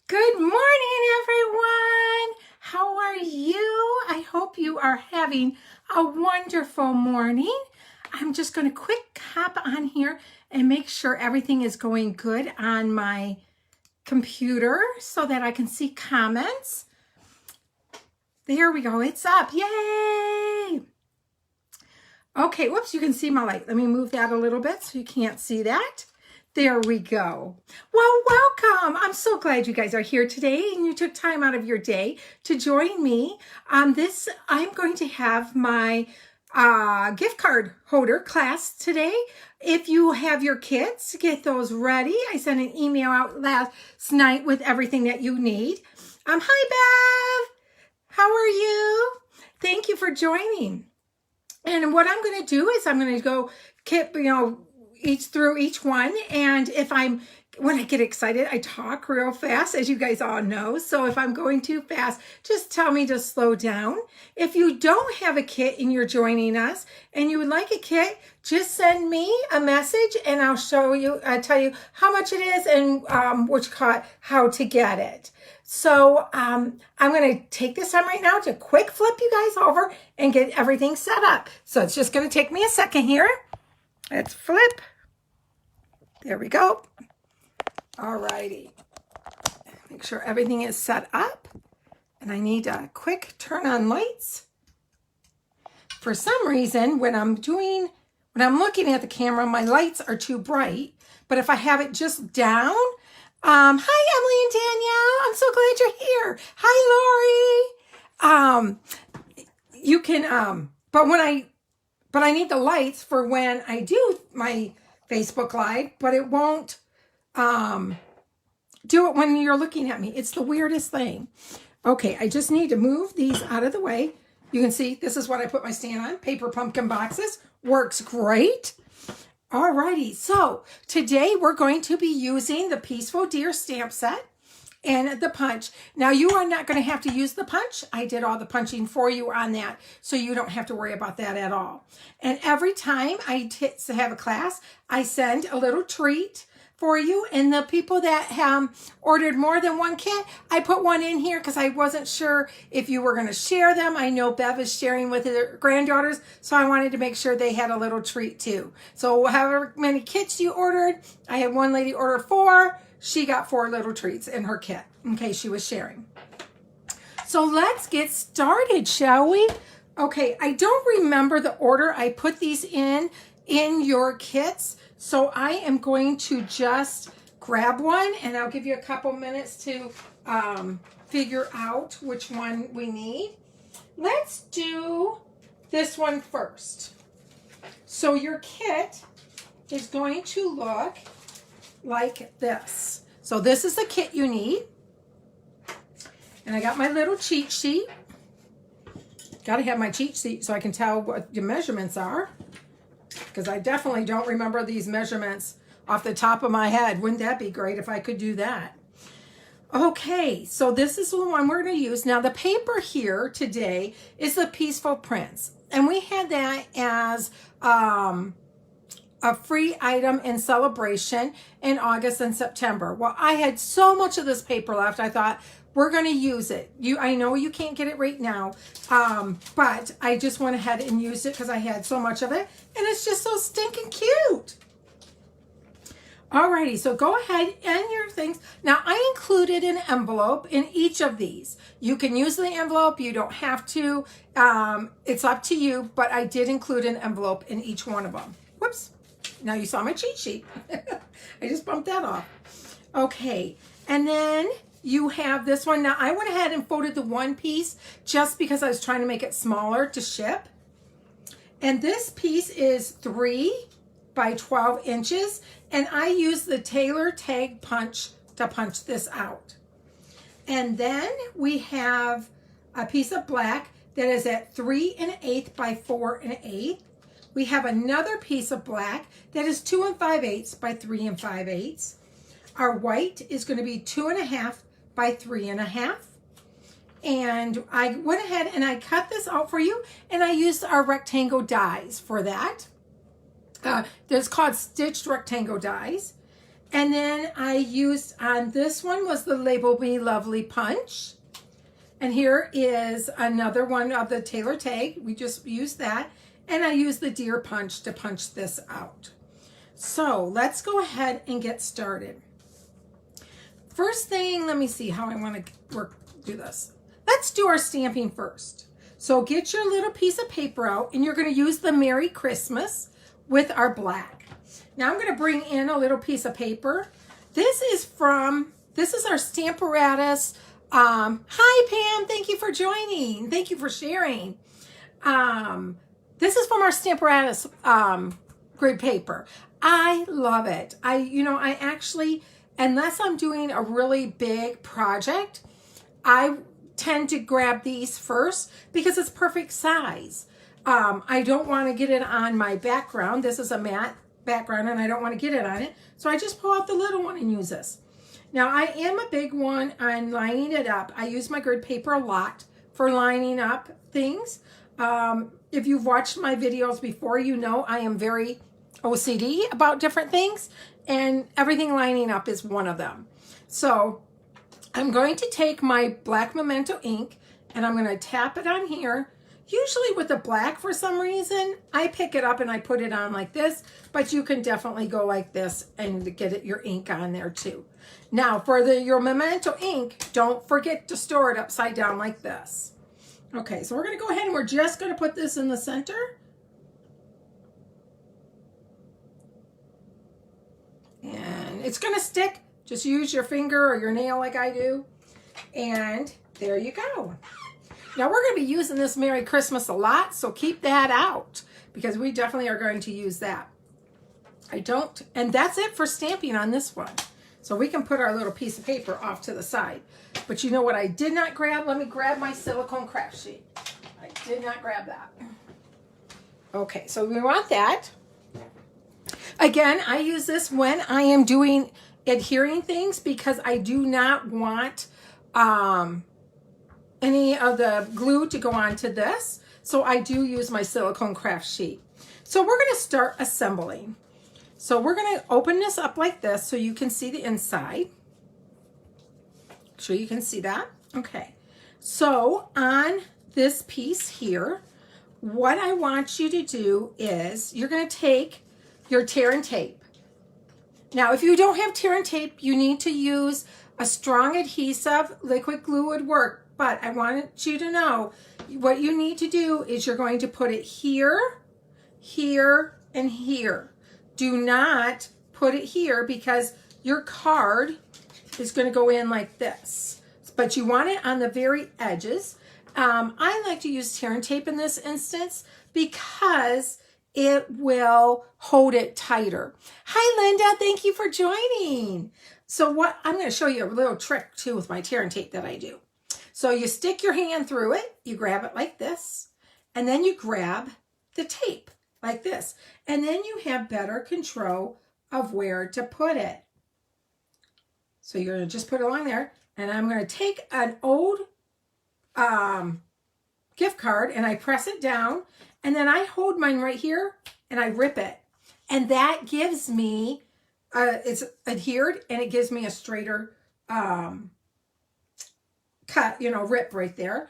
Good morning, everyone. How are you? I hope you are having a wonderful morning. I'm just going to quick hop on here and make sure everything is going good on my computer so that I can see comments. There we go. It's up. Yay! Okay, whoops, you can see my light. Let me move that a little bit so you can't see that. There we go. Well, welcome. I'm so glad you guys are here today and you took time out of your day to join me on this. I'm going to have my gift card holder class today. If you have your kids, get those ready. I sent an email out last night with everything that you need. Hi, Bev. How are you? Thank you for joining. And what I'm going to do is I'm going to go through each one. And when I get excited, I talk real fast, as you guys all know. So if I'm going too fast, just tell me to slow down. If you don't have a kit and you're joining us and you would like a kit, just send me a message and I'll tell you how much it is and how to get it. So I'm going to take this time right now to quick flip you guys over and get everything set up. So it's just going to take me a second here. Let's flip. There we go. All righty. Make sure everything is set up. And I need a quick turn on lights. For some reason, when I'm looking at the camera, my lights are too bright. But if I have it just down, hi, Emily and Danielle. I'm so glad you're here. Hi, Lori. You can, but I need the lights for when I do my Facebook Live, but it won't do it when you're looking at me. It's the weirdest thing. Okay, I just need to move these out of the way. You can see this is what I put my stand on. Paper pumpkin boxes. Works great. Alrighty, so today we're going to be using the Peaceful Deer stamp set and the punch. Now you are not going to have to use the punch. I did all the punching for you on that, so you don't have to worry about that at all. And every time I have a class, I send a little treat for you. And the people that ordered more than one kit, I put one in here because I wasn't sure if you were going to share them. I know Bev is sharing with her granddaughters, so I wanted to make sure they had a little treat too. So however many kits you ordered, I had one lady order 4. She got 4 little treats in her kit in case she was sharing. So let's get started, shall we? Okay, I don't remember the order I put these in your kits. So I am going to just grab one and I'll give you a couple minutes to figure out which one we need. Let's do this one first. So your kit is going to look like this. So this is the kit you need. And I got my little cheat sheet. Got to have my cheat sheet so I can tell what the measurements are, because I definitely don't remember these measurements off the top of my head. Wouldn't that be great if I could do that? Okay, so this is the one we're going to use. Now the paper here today is the Peaceful Prints. And we had that as a free item in celebration in August and September. Well, I had so much of this paper left, I thought, we're going to use it. I know you can't get it right now, but I just went ahead and used it because I had so much of it, and it's just so stinking cute. Alrighty, so go ahead and your things. Now, I included an envelope in each of these. You can use the envelope. You don't have to. It's up to you, but I did include an envelope in each one of them. Whoops. Now you saw my cheat sheet. I just bumped that off. Okay, and then you have this one. Now, I went ahead and folded the one piece just because I was trying to make it smaller to ship. And this piece is 3 by 12 inches. And I used the Taylor Tag Punch to punch this out. And then we have a piece of black that is at 3 1/8 by 4 1/8. We have another piece of black that is 2 5/8 by 3 5/8. Our white is going to be 2 1/2 by 3 1/2. And I went ahead and I cut this out for you, and I used our rectangle dies for that. There's called stitched rectangle dies. And then I used on this one was the Label Me Lovely punch. And here is another one of the Taylor tag. We just used that. And I used the deer punch to punch this out. So let's go ahead and get started. First thing, let me see how I want to do this. Let's do our stamping first. So get your little piece of paper out, and you're going to use the Merry Christmas with our black. Now I'm going to bring in a little piece of paper. This is our Stamparatus. Hi Pam, thank you for joining. Thank you for sharing. This is from our Stamparatus grid paper. I love it. I actually, unless I'm doing a really big project, I tend to grab these first because it's perfect size. I don't want to get it on my background. This is a matte background and I don't want to get it on it. So I just pull out the little one and use this. Now I am a big one on lining it up. I use my grid paper a lot for lining up things. If you've watched my videos before, you know I am very OCD about different things, and everything lining up is one of them. So I'm going to take my black Memento ink and I'm going to tap it on here. Usually with the black, for some reason, I pick it up and I put it on like this, but you can definitely go like this and get your ink on there too. Now for your Memento ink, don't forget to store it upside down like this. Okay, so we're going to go ahead and we're just going to put this in the center. And it's going to stick. Just use your finger or your nail like I do. And there you go. Now we're going to be using this Merry Christmas a lot, so keep that out because we definitely are going to use that. And that's it for stamping on this one. So we can put our little piece of paper off to the side. But you know what I did not grab? Let me grab my silicone craft sheet. I did not grab that. Okay, so we want that. Again, I use this when I am doing adhering things because I do not want any of the glue to go onto this. So I do use my silicone craft sheet. So we're going to start assembling. So we're going to open this up like this so you can see the inside. Sure you can see that? Okay. So on this piece here, what I want you to do is you're going to take your tear and tape. Now, if you don't have tear and tape, you need to use a strong adhesive. Liquid glue would work, but I want you to know what you need to do is you're going to put it here, here, and here. Do not put it here because your card is going to go in like this, but you want it on the very edges. I like to use tear and tape in this instance because it will hold it tighter. Hi, Linda. Thank you for joining. So what I'm going to show you a little trick too with my tear and tape that I do. So you stick your hand through it, you grab it like this, and then you grab the tape like this. And then you have better control of where to put it. So you're going to just put it along there. And I'm going to take an old gift card and I press it down. And then I hold mine right here and I rip it. And that gives me, it's adhered and it gives me a straighter cut, rip right there.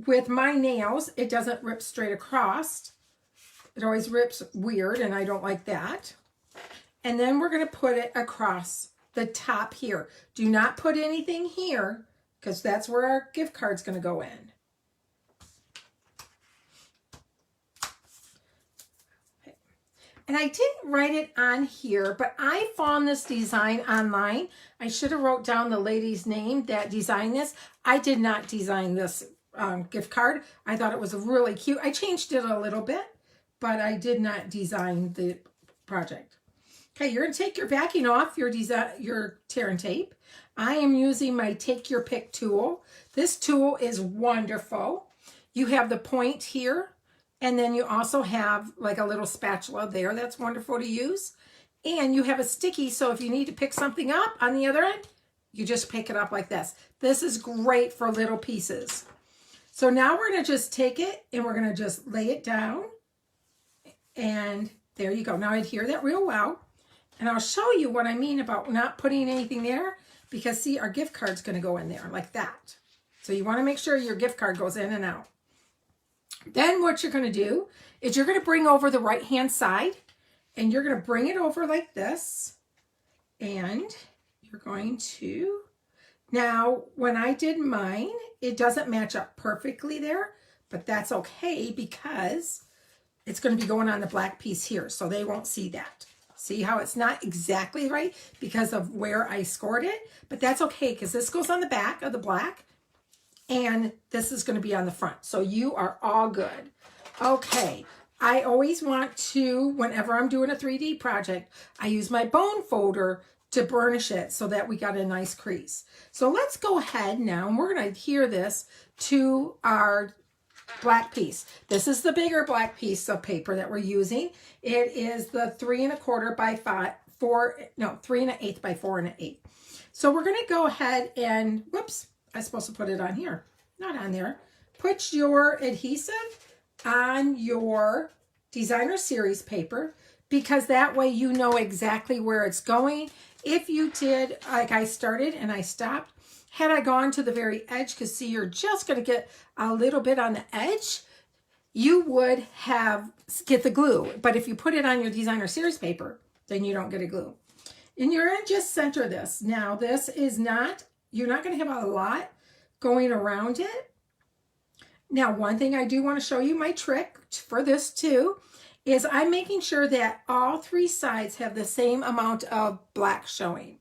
With my nails, it doesn't rip straight across. It always rips weird and I don't like that. And then we're going to put it across the top here. Do not put anything here because that's where our gift card's going to go in. Okay. And I didn't write it on here, but I found this design online. I should have wrote down the lady's name that designed this. I did not design this gift card. I thought it was really cute. I changed it a little bit, but I did not design the project. Okay, you're going to take your backing off your tear and tape. I am using my Take Your Pick tool. This tool is wonderful. You have the point here, and then you also have like a little spatula there. That's wonderful to use. And you have a sticky, so if you need to pick something up on the other end, you just pick it up like this. This is great for little pieces. So now we're going to just take it, and we're going to just lay it down. And there you go. Now adhere that real well. And I'll show you what I mean about not putting anything there, because see, our gift card's going to go in there like that. So you want to make sure your gift card goes in and out. Then what you're going to do is you're going to bring over the right hand side, and you're going to bring it over like this. And you're going to, now when I did mine, it doesn't match up perfectly there, but that's okay because it's going to be going on the black piece here, so they won't see that. See how it's not exactly right because of where I scored it, but that's okay because this goes on the back of the black and this is going to be on the front. So you are all good. Okay. I always want to, whenever I'm doing a 3D project, I use my bone folder to burnish it so that we got a nice crease. So let's go ahead now and we're going to adhere this to our black piece. This is the bigger black piece of paper that we're using. It is the 3 1/4 by 3 1/8 by 4 1/8. So we're going to go ahead and, whoops, I'm supposed to put it on here, not on there. Put your adhesive on your designer series paper because that way you know exactly where it's going. If you did, like I started and I stopped, had I gone to the very edge, because see, you're just going to get a little bit on the edge, you would get the glue. But if you put it on your designer series paper, then you don't get a glue. And you're going to just center this. Now, this is not, you're not going to have a lot going around it. Now, one thing I do want to show you, my trick for this too, is I'm making sure that all 3 sides have the same amount of black showing.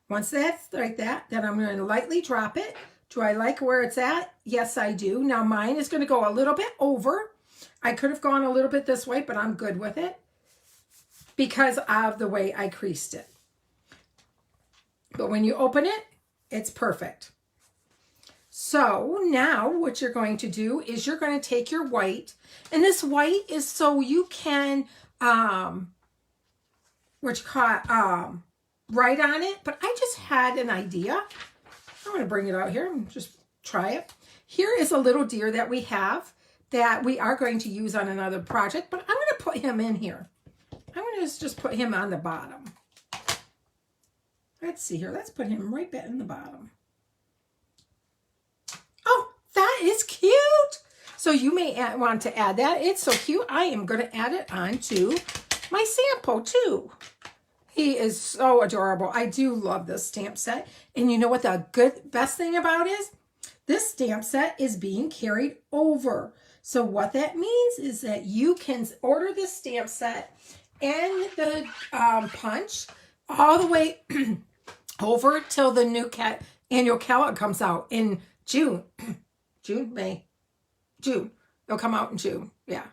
Once that's like that, then I'm going to lightly drop it. Do I like where it's at? Yes, I do. Now mine is going to go a little bit over. I could have gone a little bit this way, but I'm good with it because of the way I creased it. But when you open it, it's perfect. So now what you're going to do is you're going to take your white, and this white is so you can, write on it, but I just had an idea. I'm going to bring it out here and just try it. Here is a little deer that we have that we are going to use on another project, but I'm going to put him in here. I'm going to just put him on the bottom. Let's see here. Let's put him right back in the bottom. Oh, that is cute. So you may want to add that. It's so cute. I am going to add it onto my sample too. He is so adorable. I do love this stamp set. And you know what the best thing about is? This stamp set is being carried over. So what that means is that you can order this stamp set and the punch all the way over till the new annual catalog comes out in June. June. It'll come out in June. Yeah.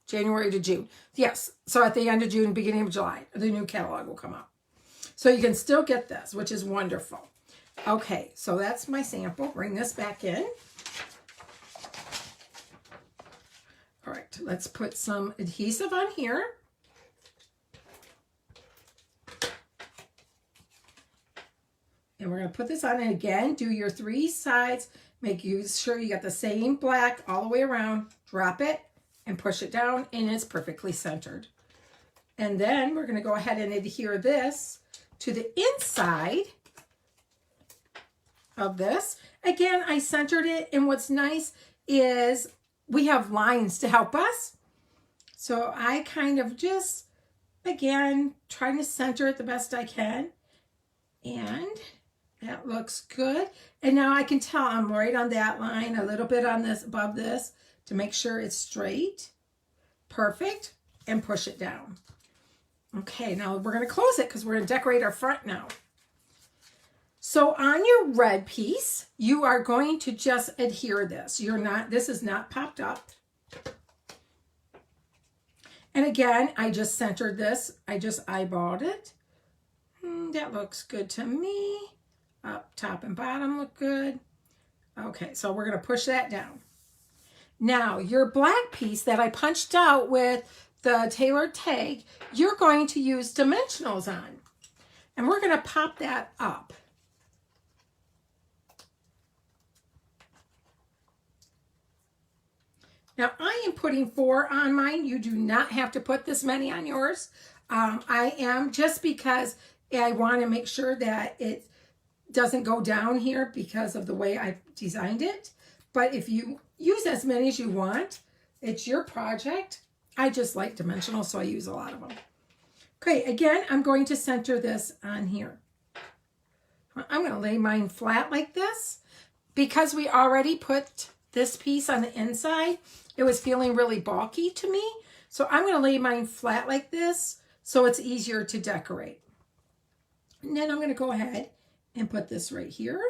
January to June. Yes. So at the end of June, beginning of July, the new catalog will come out. So you can still get this, which is wonderful. Okay. So that's my sample. Bring this back in. All right. Let's put some adhesive on here. And we're going to put this on. And again, do your 3 sides. Make sure you got the same black all the way around. Drop it and push it down, and it's perfectly centered. And then we're going to go ahead and adhere this to the inside of this. Again, I centered it, and what's nice is we have lines to help us. So I kind of just, again, trying to center it the best I can. And that looks good. And now I can tell I'm right on that line, a little bit on this, above this, to make sure it's straight. Perfect. And push it down. Okay, now we're going to close it because we're going to decorate our front now. So on your red piece, you are going to just adhere this. This is not popped up. And again, I just centered this. I just eyeballed it. That looks good to me. Up, top, and bottom look good. Okay, so we're going to push that down. Now, your black piece that I punched out with the tailored tag, you're going to use dimensionals on. And we're going to pop that up. Now, I am putting 4 on mine. You do not have to put this many on yours. I am, just because I want to make sure that it doesn't go down here because of the way I designed it. But if you use as many as you want, it's your project. I just like dimensional, so I use a lot of them. Okay, again, I'm going to center this on here. I'm going to lay mine flat like this. Because we already put this piece on the inside, it was feeling really bulky to me. So I'm going to lay mine flat like this so it's easier to decorate. And then I'm going to go ahead and put this right here.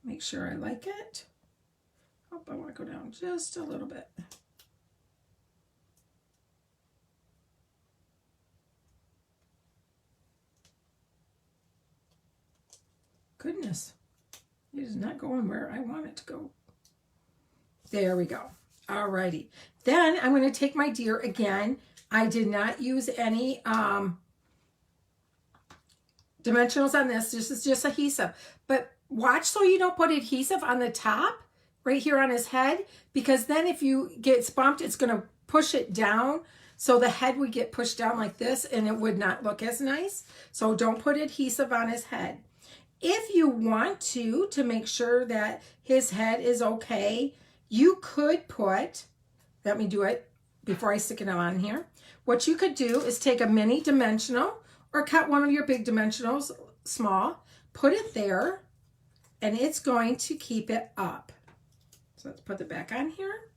Make sure I like it. Oh, I want to go down just a little bit. Goodness, it is not going where I want it to go. There we go. Alrighty. Then I'm going to take my deer again. I did not use any dimensionals on this. This is just adhesive. But watch so you don't put adhesive on the top, right here on his head, because then if you get bumped, it's going to push it down. So the head would get pushed down like this, and it would not look as nice. So don't put adhesive on his head. If you want to make sure that his head is okay, you could put, let me do it before I stick it on here. What you could do is take a mini dimensional or cut one of your big dimensionals small, put it there, and it's going to keep it up. So let's put it back on here.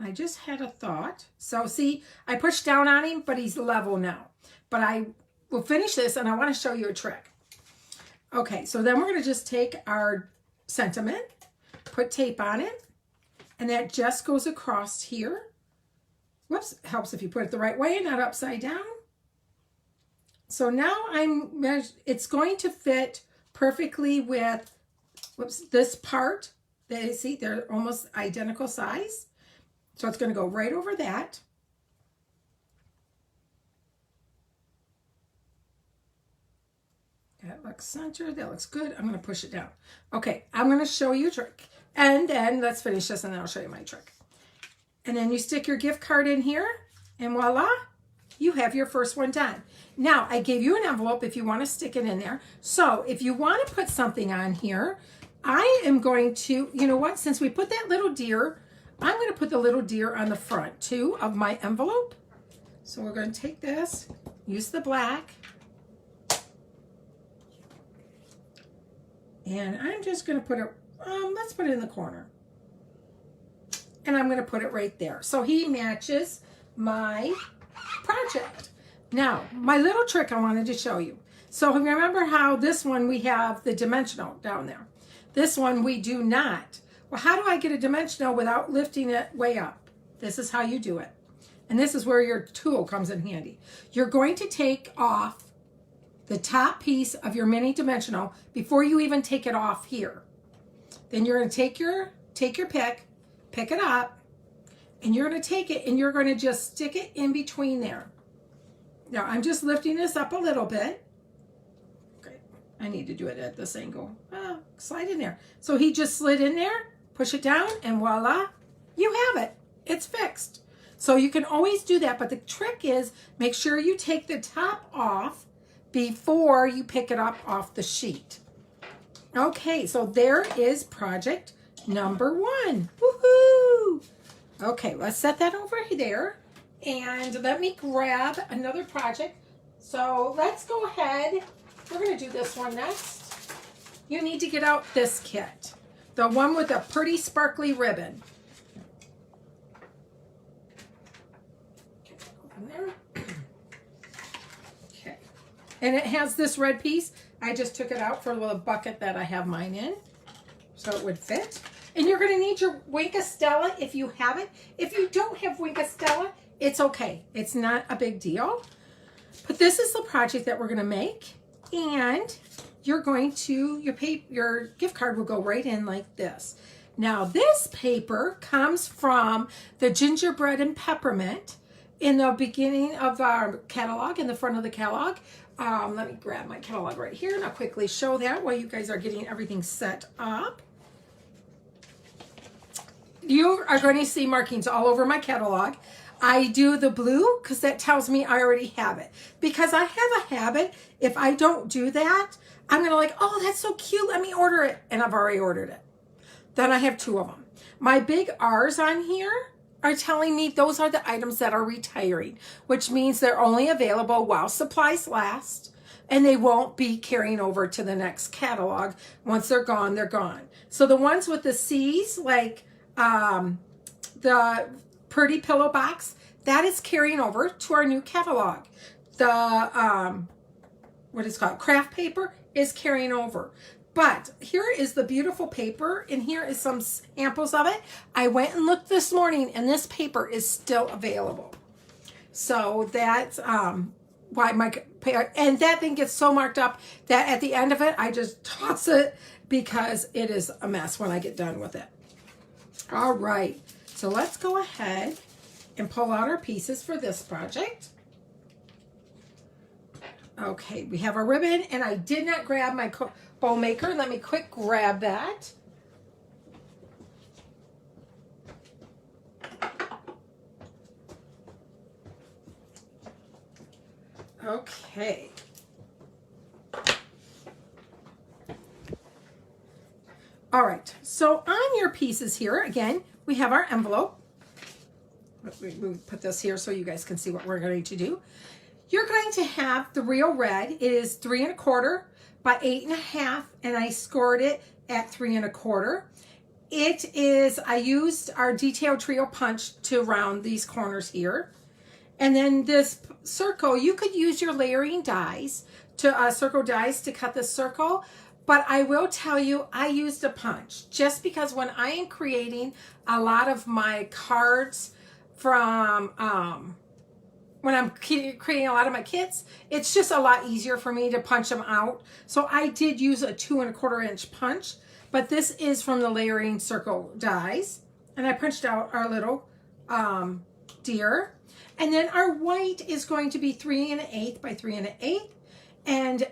I just had a thought. So see, I pushed down on him, but he's level now. But I will finish this, and I want to show you a trick. Okay, so then we're going to just take our sentiment, put tape on it, and that just goes across here. Whoops, helps if you put it the right way and not upside down. So now it's going to fit perfectly with, whoops, this part. They see, they're almost identical size. So it's going to go right over that. That looks centered. That looks good. I'm going to push it down. Okay, I'm going to show you a trick. And then let's finish this, and then I'll show you my trick. And then you stick your gift card in here, and voila, you have your first one done. Now, I gave you an envelope if you want to stick it in there. So if you want to put something on here, I am going to, you know what, since we put that little deer, I'm going to put the little deer on the front too of my envelope. So we're going to take this, use the black, and I'm just going to put it, let's put it in the corner. And I'm going to put it right there. So he matches my project. Now, my little trick I wanted to show you. So remember how this one we have the dimensional down there. This one we do not. Well, how do I get a dimensional without lifting it way up? This is how you do it. And this is where your tool comes in handy. You're going to take off the top piece of your mini dimensional before you even take it off here. Then you're going to take your pick it up, and you're going to take it and you're going to just stick it in between there. Now, I'm just lifting this up a little bit. Okay, I need to do it at this angle. Slide in there. So he just slid in there. Push it down, and voila, you have it. It's fixed. So you can always do that, but the trick is make sure you take the top off before you pick it up off the sheet. Okay, so there is project number 1. Woohoo! Okay, let's set that over there, and let me grab another project. So let's go ahead. We're going to do this one next. You need to get out this kit. The one with a pretty sparkly ribbon. Okay. And it has this red piece. I just took it out for the bucket that I have mine in, so it would fit. And you're going to need your Wink Stella if you have it. If you don't have Wink Stella, it's okay. It's not a big deal. But this is the project that we're going to make. And you're going to, your gift card will go right in like this. Now this paper comes from the Gingerbread and Peppermint in the beginning of our catalog, in the front of the catalog. Let me grab my catalog right here, and I'll quickly show that while you guys are getting everything set up. you are going to see markings all over my catalog. I do the blue because that tells me I already have it. Because I have a habit, if I don't do that, I'm going to like, oh, that's so cute, let me order it. And I've already ordered it. Then I have 2 of them. My big R's on here are telling me those are the items that are retiring, which means they're only available while supplies last, and they won't be carrying over to the next catalog. Once they're gone, they're gone. So the ones with the C's, like the Pretty Pillow Box, that is carrying over to our new catalog. The, what is it called? Craft paper is carrying over. But here is the beautiful paper, and here is some samples of it. I went and looked this morning, and this paper is still available. So that's why and that thing gets so marked up that at the end of it, I just toss it because it is a mess when I get done with it. All right, so let's go ahead and pull out our pieces for this project. Okay, we have a ribbon, and I did not grab my bow maker. Let me quick grab that. Okay. All right, so on your pieces here, again, we have our envelope. We put this here so you guys can see what we're going to do. You're going to have the real red. It is 3 1/4 by 8 1/2, and I scored it at 3 1/4. It is, I used our detail trio punch to round these corners here. And then this circle, you could use your layering dies to circle dies to cut this circle. But I will tell you, I used a punch just because when I am creating a lot of my cards from, when I'm creating a lot of my kits, it's just a lot easier for me to punch them out. So I did use a 2 1/4 inch punch, but this is from the layering circle dies. And I punched out our little deer. And then our white is going to be 3 1/8 by 3 1/8. And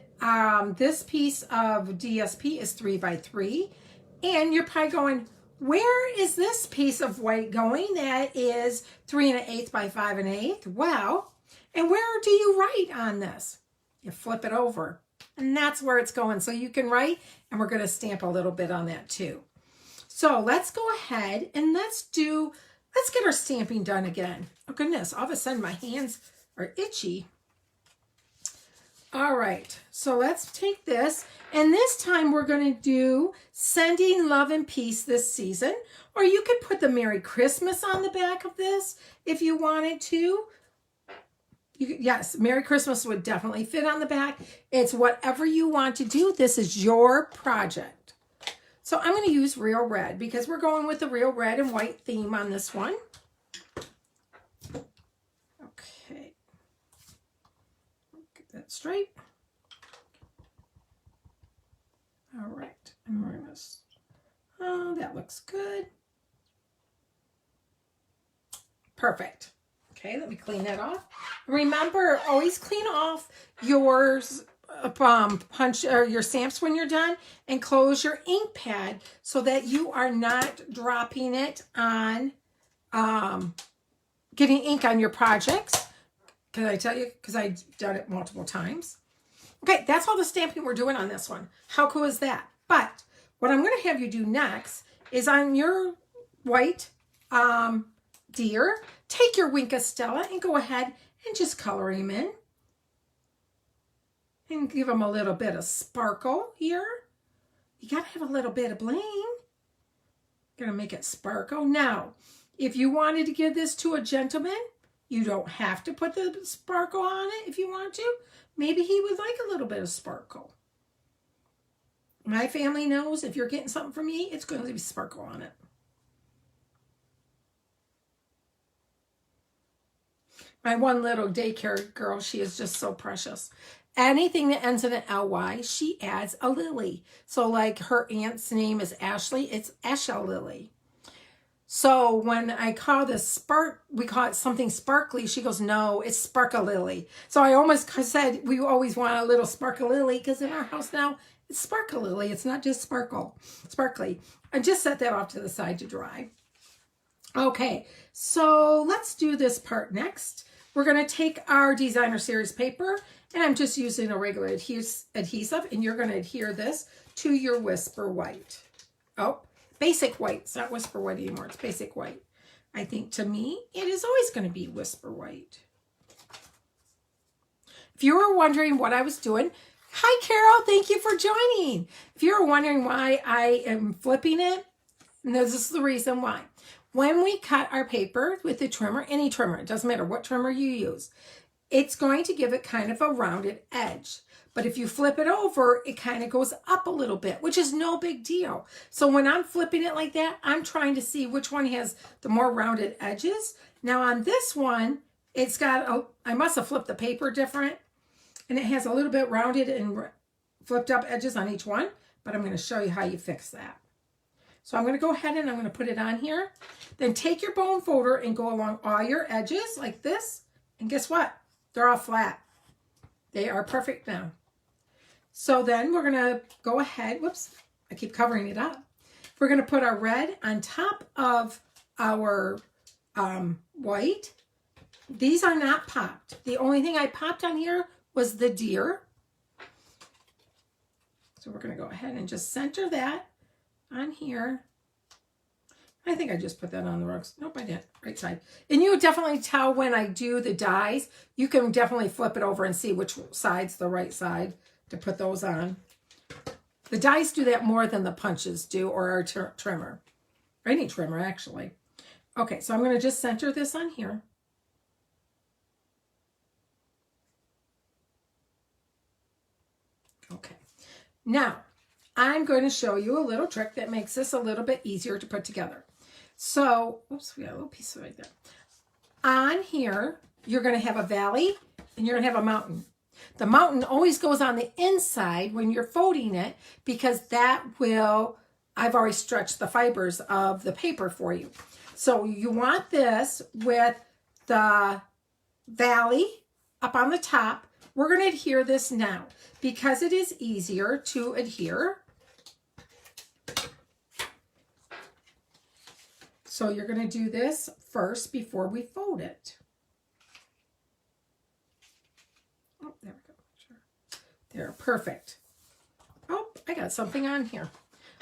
this piece of DSP is 3 by 3. And you're probably going, where is this piece of white going? That is 3 1/8 by 5 1/8. Well, and where do you write on this? You flip it over, and that's where it's going. So you can write, and we're going to stamp a little bit on that too. So let's go ahead and let's get our stamping done again. Oh goodness, all of a sudden my hands are itchy. All right, so let's take this, and this time we're going to do Sending Love and Peace This Season, or you could put the Merry Christmas on the back of this if you wanted to. Yes, Merry Christmas would definitely fit on the back. It's whatever you want to do. This is your project. So I'm going to use real red because we're going with the real red and white theme on this one. Okay. Get that straight. All right. And we're going to, oh, that looks good. Perfect. Okay, let me clean that off. Remember, always clean off your punch or your stamps when you're done, and close your ink pad so that you are not dropping it on getting ink on your projects. Can I tell you? Because I've done it multiple times. Okay, that's all the stamping we're doing on this one. How cool is that? But what I'm going to have you do next is on your white deer, take your Wink of Stella and go ahead and just color him in. And give him a little bit of sparkle here. You got to have a little bit of bling. Gonna make it sparkle. Now, if you wanted to give this to a gentleman, you don't have to put the sparkle on it if you want to. Maybe he would like a little bit of sparkle. My family knows if you're getting something from me, it's going to be sparkle on it. My one little daycare girl, she is just so precious. Anything that ends in an L-Y, she adds a lily. So like her aunt's name is Ashley, it's Asha Lily. So when I call this we call it something sparkly, she goes, no, it's Sparkle-Lily. So I almost said we always want a little Sparkle-Lily because in our house now, it's Sparkle-Lily. It's not just sparkly. I just set that off to the side to dry. Okay, so let's do this part next. We're going to take our designer series paper, and I'm just using a regular adhesive, and you're going to adhere this to your Whisper White. Oh, basic white. It's not Whisper White anymore. It's basic white. I think to me, it is always going to be Whisper White. If you were wondering what I was doing, hi Carol, thank you for joining. If you were wondering why I am flipping it, this is the reason why. When we cut our paper with the trimmer, any trimmer, it doesn't matter what trimmer you use, it's going to give it kind of a rounded edge. But if you flip it over, it kind of goes up a little bit, which is no big deal. So when I'm flipping it like that, I'm trying to see which one has the more rounded edges. Now on this one, it's got, I must have flipped the paper different, and it has a little bit rounded and flipped up edges on each one, but I'm going to show you how you fix that. So I'm going to go ahead and I'm going to put it on here. Then take your bone folder and go along all your edges like this. And guess what? They're all flat. They are perfect now. So then we're going to go ahead. Whoops, I keep covering it up. We're going to put our red on top of our white. These are not popped. The only thing I popped on here was the deer. So we're going to go ahead and just center that on here. I think I just put that on the rocks. Nope, I didn't. Right side. And you definitely tell when I do the dies, you can definitely flip it over and see which side's the right side to put those on. The dies do that more than the punches do, or our trimmer. Or any trimmer, actually. Okay, so I'm going to just center this on here. Okay. Now, I'm going to show you a little trick that makes this a little bit easier to put together. So, oops, we got a little piece right there. On here, you're going to have a valley and you're going to have a mountain. The mountain always goes on the inside when you're folding it because that will, I've already stretched the fibers of the paper for you. So you want this with the valley up on the top. We're going to adhere this now because it is easier to adhere. So you're going to do this first before we fold it. Oh, there we go. Sure. There, perfect. Oh, I got something on here.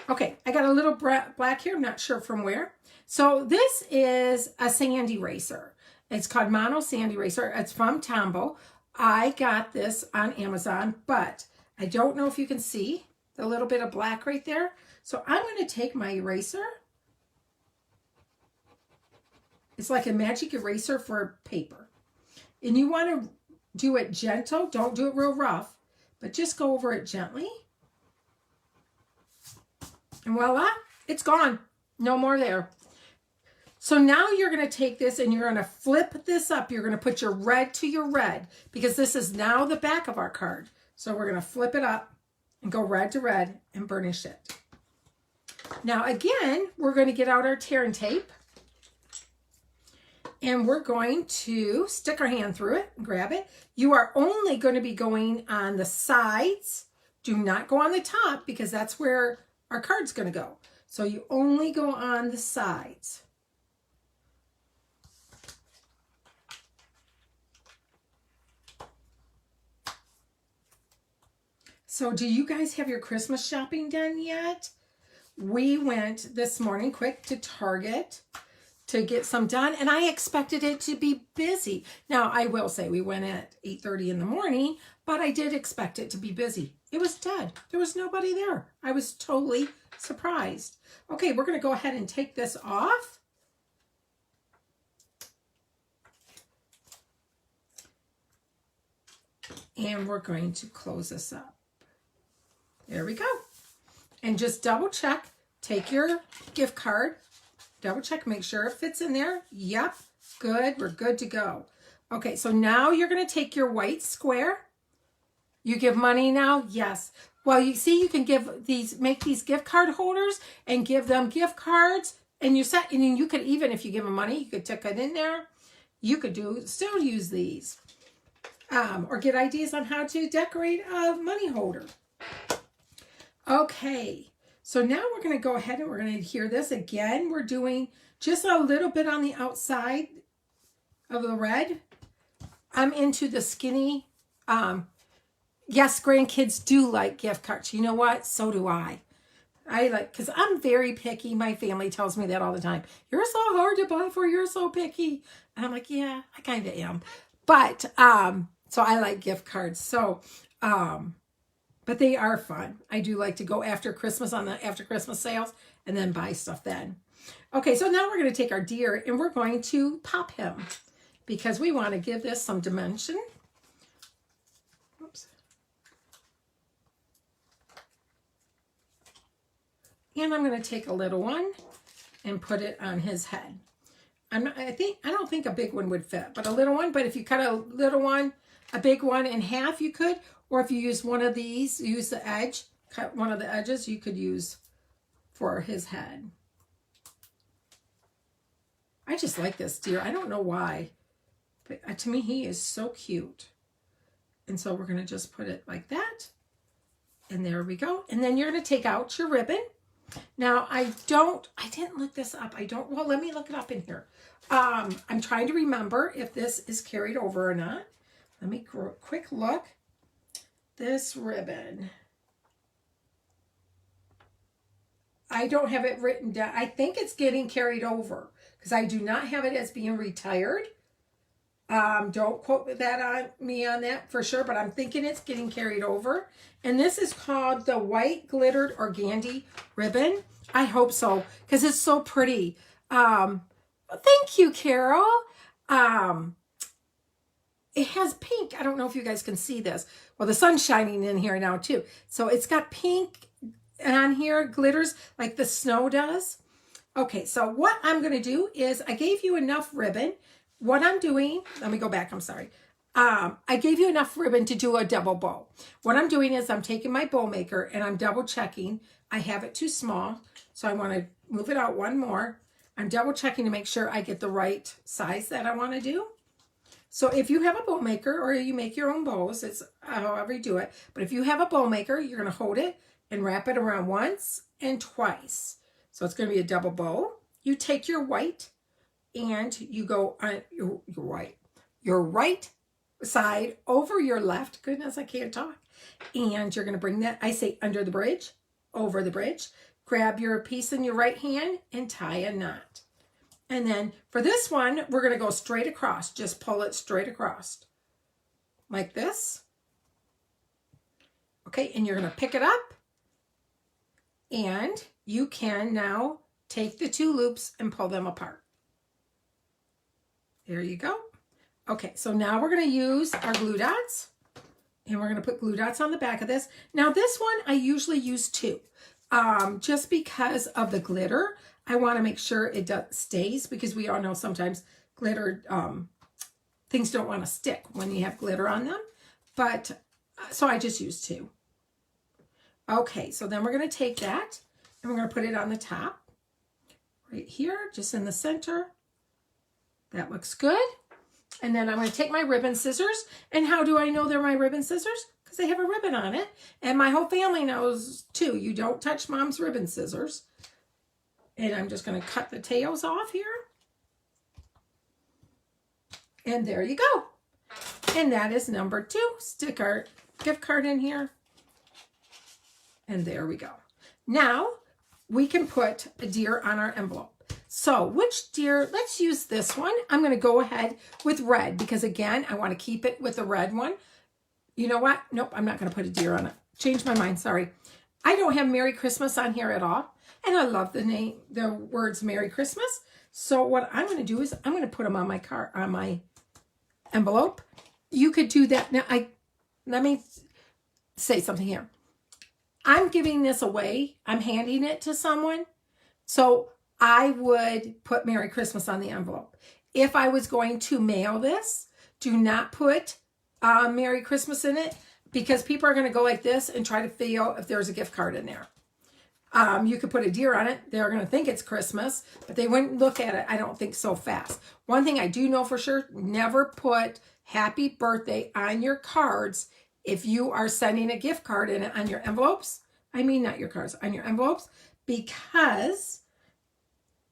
Okay, I got a little black here. I'm not sure from where. So this is a sand eraser. It's called Mono Sand Eraser. It's from Tombow. I got this on Amazon, but I don't know if you can see the little bit of black right there. So I'm going to take my eraser. It's like a magic eraser for paper. And you want to do it gentle. Don't do it real rough, but just go over it gently. And voila, it's gone. No more there. So now you're going to take this and you're going to flip this up. You're going to put your red to your red because this is now the back of our card. So we're going to flip it up and go red to red and burnish it. Now again, we're going to get out our tear and tape. And we're going to stick our hand through it and grab it. You are only going to be going on the sides. Do not go on the top because that's where our card's going to go. So you only go on the sides. So do you guys have your Christmas shopping done yet? We went this morning quick to Target to get some done, and I expected it to be busy. Now, I will say we went at 8:30 in the morning, but I did expect it to be busy. It was dead. There was nobody there. I was totally surprised. Okay, we're going to go ahead and take this off. And we're going to close this up. There we go. And just double check. Take your gift card. Double check, make sure it fits in there. Yep, good, we're good to go. Okay, so now you're gonna take your white square. You give money now? Yes. Well, you see, you can make these gift card holders and give them gift cards, and you could even, if you give them money, you could tuck it in there. You could still use these. Or get ideas on how to decorate a money holder. Okay, So now we're going to go ahead and we're going to adhere this. Again, we're doing just a little bit on the outside of the red. I'm into the skinny. Yes, grandkids do like gift cards. You know what? So do I. I like, because I'm very picky. My family tells me that all the time. You're so hard to buy for. You're so picky. And I'm like, yeah, I kind of am. But, so I like gift cards. So, but they are fun. I do like to go after Christmas on the after Christmas sales and then buy stuff then. Okay, so now we're going to take our deer and we're going to pop him because we want to give this some dimension. Oops. And I'm going to take a little one and put it on his head. I don't think a big one would fit, but a little one. But if you cut a little one, a big one in half, you could. Or if you use one of these, use the edge, cut one of the edges, you could use for his head. I just like this deer. I don't know why, but to me, he is so cute. And so we're going to just put it like that. And there we go. And then you're going to take out your ribbon. Now, I didn't look this up. Well, let me look it up in here. I'm trying to remember if this is carried over or not. Let me quick look. This ribbon. I don't have it written down. I think it's getting carried over because I do not have it as being retired. Don't quote that on me on that for sure, but I'm thinking it's getting carried over. And this is called the White Glittered Organdy Ribbon. I hope so, because it's so pretty. Thank you, Carol. It has pink. I don't know if you guys can see this. Well, the sun's shining in here now too. So it's got pink on here, glitters like the snow does. Okay, so what I'm going to do is I gave you enough ribbon. What I'm doing, let me go back, I'm sorry. I gave you enough ribbon to do a double bow. What I'm doing is I'm taking my bow maker and I'm double checking. I have it too small, so I want to move it out one more. I'm double checking to make sure I get the right size that I want to do. So if you have a bow maker or you make your own bows, it's however you do it. But if you have a bow maker, you're going to hold it and wrap it around once and twice. So it's going to be a double bow. You take your white and you go on your right side over your left. Goodness, I can't talk. And you're going to bring that, I say under the bridge, over the bridge. Grab your piece in your right hand and tie a knot. And then for this one, we're going to go straight across. Just pull it straight across like this. Okay, and you're going to pick it up. And you can now take the two loops and pull them apart. There you go. Okay, so now we're going to use our glue dots. And we're going to put glue dots on the back of this. Now this one, I usually use two. Just because of the glitter. I want to make sure it stays because we all know sometimes glitter, things don't want to stick when you have glitter on them. But, so I just use two. Okay, so then we're going to take that and we're going to put it on the top. Right here, just in the center. That looks good. And then I'm going to take my ribbon scissors. And how do I know they're my ribbon scissors? Because they have a ribbon on it. And my whole family knows too. You don't touch mom's ribbon scissors. And I'm just going to cut the tails off here. And there you go. And that is number 2. Stick our gift card in here. And there we go. Now we can put a deer on our envelope. So which deer? Let's use this one. I'm going to go ahead with red because again, I want to keep it with the red one. You know what? Nope, I'm not going to put a deer on it. Changed my mind, sorry. I don't have Merry Christmas on here at all. And I love the words Merry Christmas. So what I'm going to do is I'm going to put them on my card, on my envelope. You could do that. Now, let me say something here. I'm giving this away. I'm handing it to someone. So I would put Merry Christmas on the envelope. If I was going to mail this, do not put Merry Christmas in it because people are going to go like this and try to feel if there's a gift card in there. You could put a deer on it. They're going to think it's Christmas, but they wouldn't look at it, I don't think, so fast. One thing I do know for sure, never put happy birthday on your cards if you are sending a gift card in it on your envelopes. I mean, not your cards, on your envelopes, because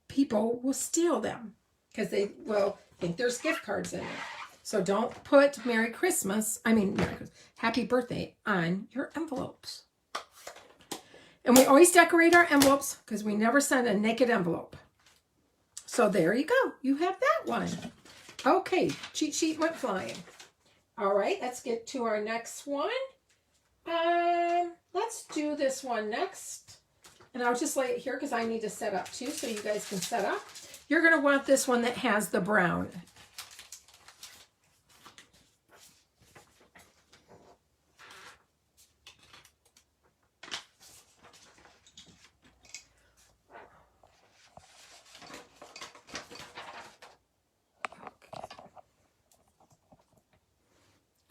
people will steal them because they will think there's gift cards in it. So don't put Happy Birthday on your envelopes. And we always decorate our envelopes because we never send a naked envelope. So there you go. You have that one. Okay, cheat sheet went flying. All right, let's get to our next one. Let's do this one next. And I'll just lay it here because I need to set up too so you guys can set up. You're going to want this one that has the brown.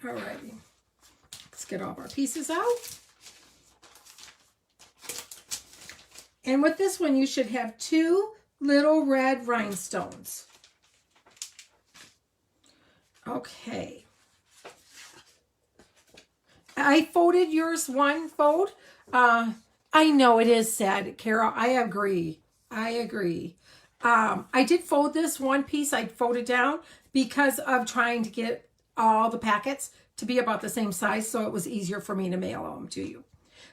Alrighty, let's get all of our pieces out. And with this one, you should have 2 little red rhinestones. Okay. I folded yours one fold. I know it is sad, Carol. I agree. I did fold this one piece. I folded down because of trying to get all the packets to be about the same size, so it was easier for me to mail them to you.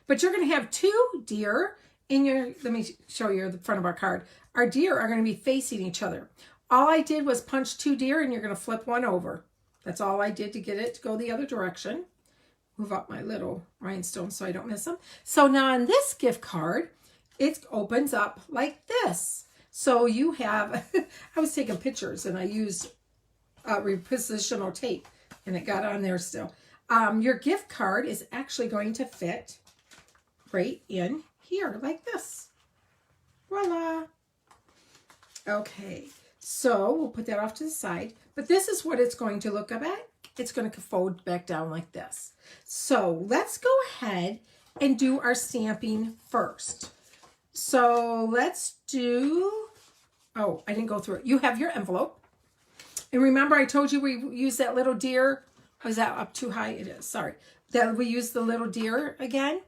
But you're going to have 2 deer in your, let me show you the front of our card. Our deer are going to be facing each other. All I did was punch 2 deer, and you're going to flip one over. That's all I did to get it to go the other direction. Move up my little rhinestones so I don't miss them. So now on this gift card, it opens up like this. So you have, I was taking pictures and I used repositional tape and it got on there still. Your gift card is actually going to fit right in here like this. Voila. Okay, so we'll put that off to the side. But this is what it's going to look like. It's going to fold back down like this. So let's go ahead and do our stamping first. So let's do, oh, I didn't go through it. You have your envelope. And remember I told you we use that little deer. Was that up too high? It is, sorry. That we use the little deer again.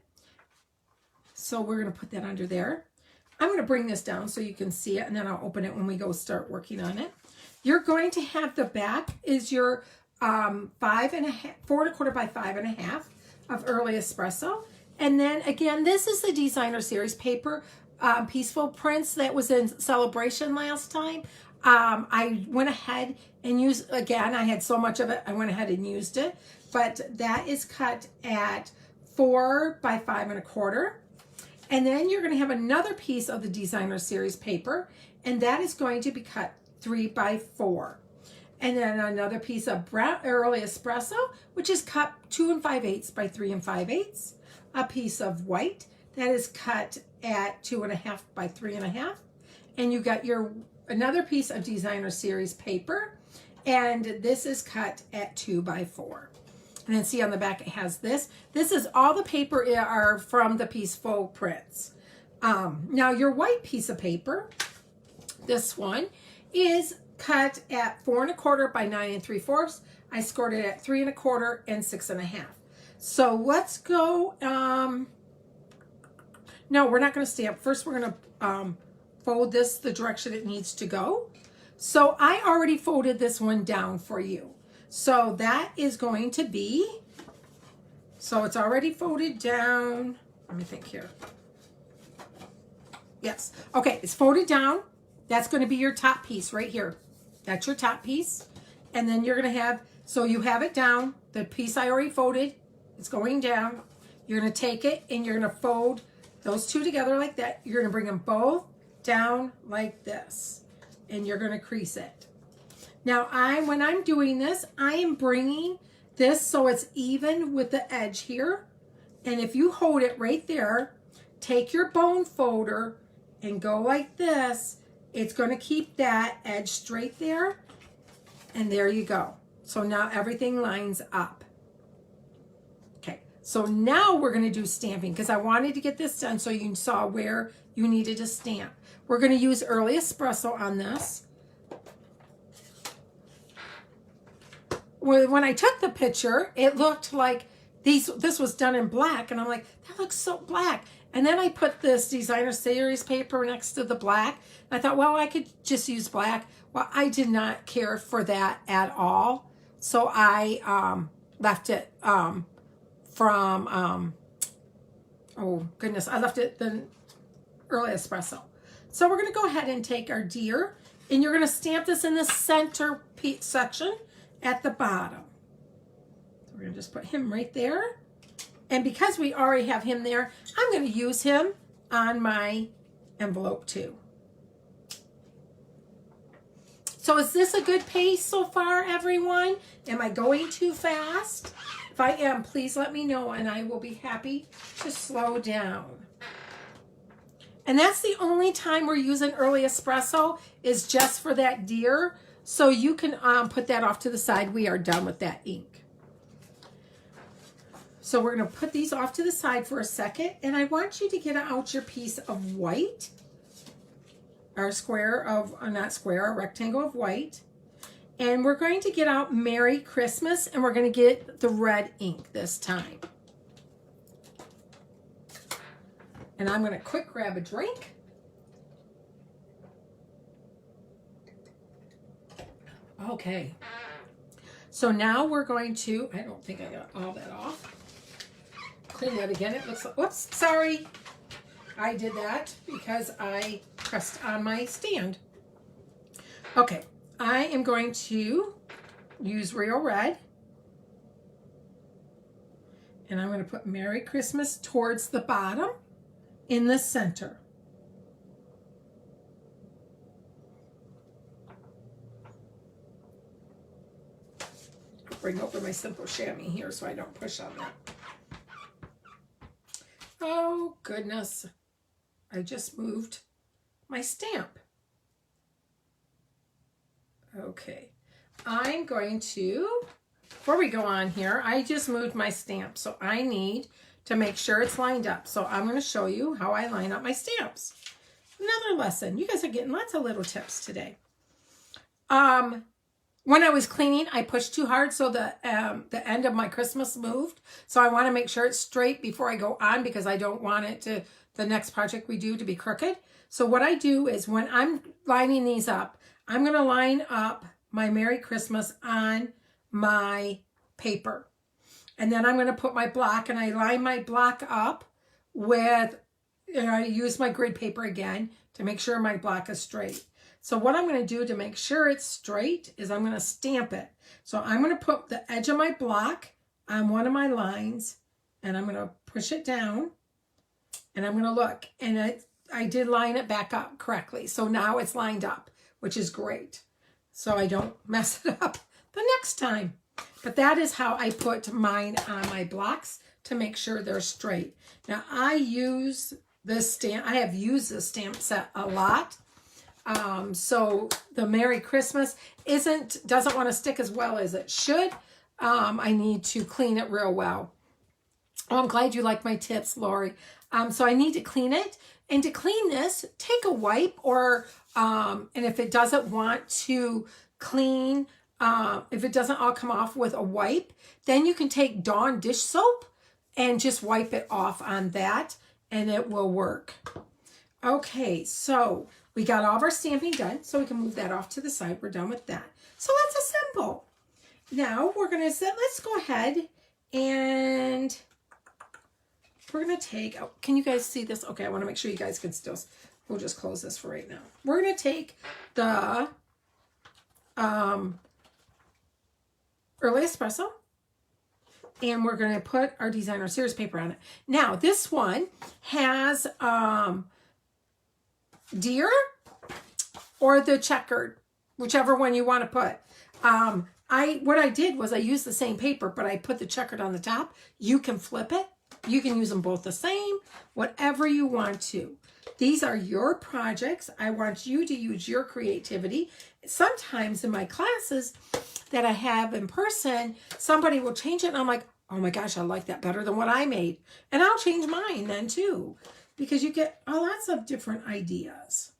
So we're going to put that under there. I'm going to bring this down so you can see it, and then I'll open it when we go start working on it. You're going to have the back is your 4 1/4 by 5 1/2 of Early Espresso. And then again, this is the Designer Series paper, Peaceful Prints that was in Celebration last time. I went ahead and used, again, I had so much of it, I went ahead and used it. But that is cut at 4 by 5 1/4. And then you're going to have another piece of the Designer Series paper, and that is going to be cut 3 by 4. And then another piece of brown Early Espresso, which is cut 2 5/8 by 3 5/8. A piece of white that is cut at 2 1/2 by 3 1/2. And you got your another piece of Designer Series paper, and this is cut at 2 by 4. And then see on the back it has this. This is all the paper are from the Peaceful Prints. Now your white piece of paper, this one, is cut at 4 1/4 by 9 3/4. I scored it at 3 1/4 and 6 1/2. So let's go. No, we're not going to stamp. First, we're going to fold this the direction it needs to go. So I already folded this one down for you. So that is going to be, so it's already folded down. Let me think here. Yes. Okay, it's folded down. That's going to be your top piece right here. That's your top piece. And then you're going to have, so you have it down. The piece I already folded, it's going down. You're going to take it and you're going to fold those two together like that. You're going to bring them both down like this. And you're going to crease it. Now, when I'm doing this, I am bringing this so it's even with the edge here. And if you hold it right there, take your bone folder and go like this. It's going to keep that edge straight there. And there you go. So now everything lines up. Okay, so now we're going to do stamping because I wanted to get this done so you saw where you needed to stamp. We're going to use Early Espresso on this. When I took the picture, it looked like this was done in black, and I'm like, that looks so black. And then I put this designer series paper next to the black. And I thought, well, I could just use black. Well, I did not care for that at all. So I left it from, oh goodness, I left it the early espresso. So we're going to go ahead and take our deer, and you're going to stamp this in the center section at the bottom. So we're going to just put him right there. And because we already have him there, I'm going to use him on my envelope too. So is this a good pace so far, everyone? Am I going too fast? If I am, please let me know, and I will be happy to slow down. And that's the only time we're using early espresso, is just for that deer. So you can put that off to the side. We are done with that ink. So we're going to put these off to the side for a second, and I want you to get out your piece of white, our square of, not square, a rectangle of white, and we're going to get out Merry Christmas, and we're going to get the red ink this time. And I'm going to quick grab a drink. Okay. So now we're going to, I don't think I got all that off. Clean that again. It looks like, whoops, sorry. I did that because I pressed on my stand. Okay, I am going to use Real Red. And I'm going to put Merry Christmas towards the bottom in the center. I'll bring over my simple chamois here so I don't push on that. Oh, goodness. I just moved my stamp. Okay. I'm going to, before we go on here, I just moved my stamp. So I need to make sure it's lined up. So I'm going to show you how I line up my stamps. Another lesson. You guys are getting lots of little tips today. When I was cleaning, I pushed too hard, so the end of my Christmas moved. So I want to make sure it's straight before I go on, because I don't want it to, the next project we do, to be crooked. So what I do is when I'm lining these up, I'm going to line up my Merry Christmas on my paper. And then I'm going to put my block, and I line my block up with, and I use my grid paper again to make sure my block is straight. So what I'm going to do to make sure it's straight is I'm going to stamp it. So I'm going to put the edge of my block on one of my lines, and I'm going to push it down, and I'm going to look, and I did line it back up correctly. So now it's lined up, which is great. So I don't mess it up the next time. But that is how I put mine on my blocks to make sure they're straight. Now I use this stamp. I have used this stamp set a lot. So the Merry Christmas doesn't want to stick as well as it should. I need to clean it real well. Oh, I'm glad you like my tips, Lori. So I need to clean it. And to clean this, take a wipe, or, and if it doesn't want to clean, if it doesn't all come off with a wipe, then you can take Dawn dish soap and just wipe it off on that, and it will work. Okay, so we got all of our stamping done, so we can move that off to the side. We're done with that. So let's assemble. Now we're going to, let's go ahead and we're going to take, oh, can you guys see this? Okay, I want to make sure you guys can still, we'll just close this for right now. We're going to take the early espresso, and we're going to put our designer series paper on it. Now, this one has deer or the checkered, whichever one you want to put. What I did was I used the same paper, but I put the checkered on the top. You can flip it. You can use them both the same, whatever you want to. These are your projects. I want you to use your creativity. Sometimes in my classes that I have in person, somebody will change it, and I'm like, oh my gosh, I like that better than what I made. And I'll change mine then too, because you get lots of different ideas.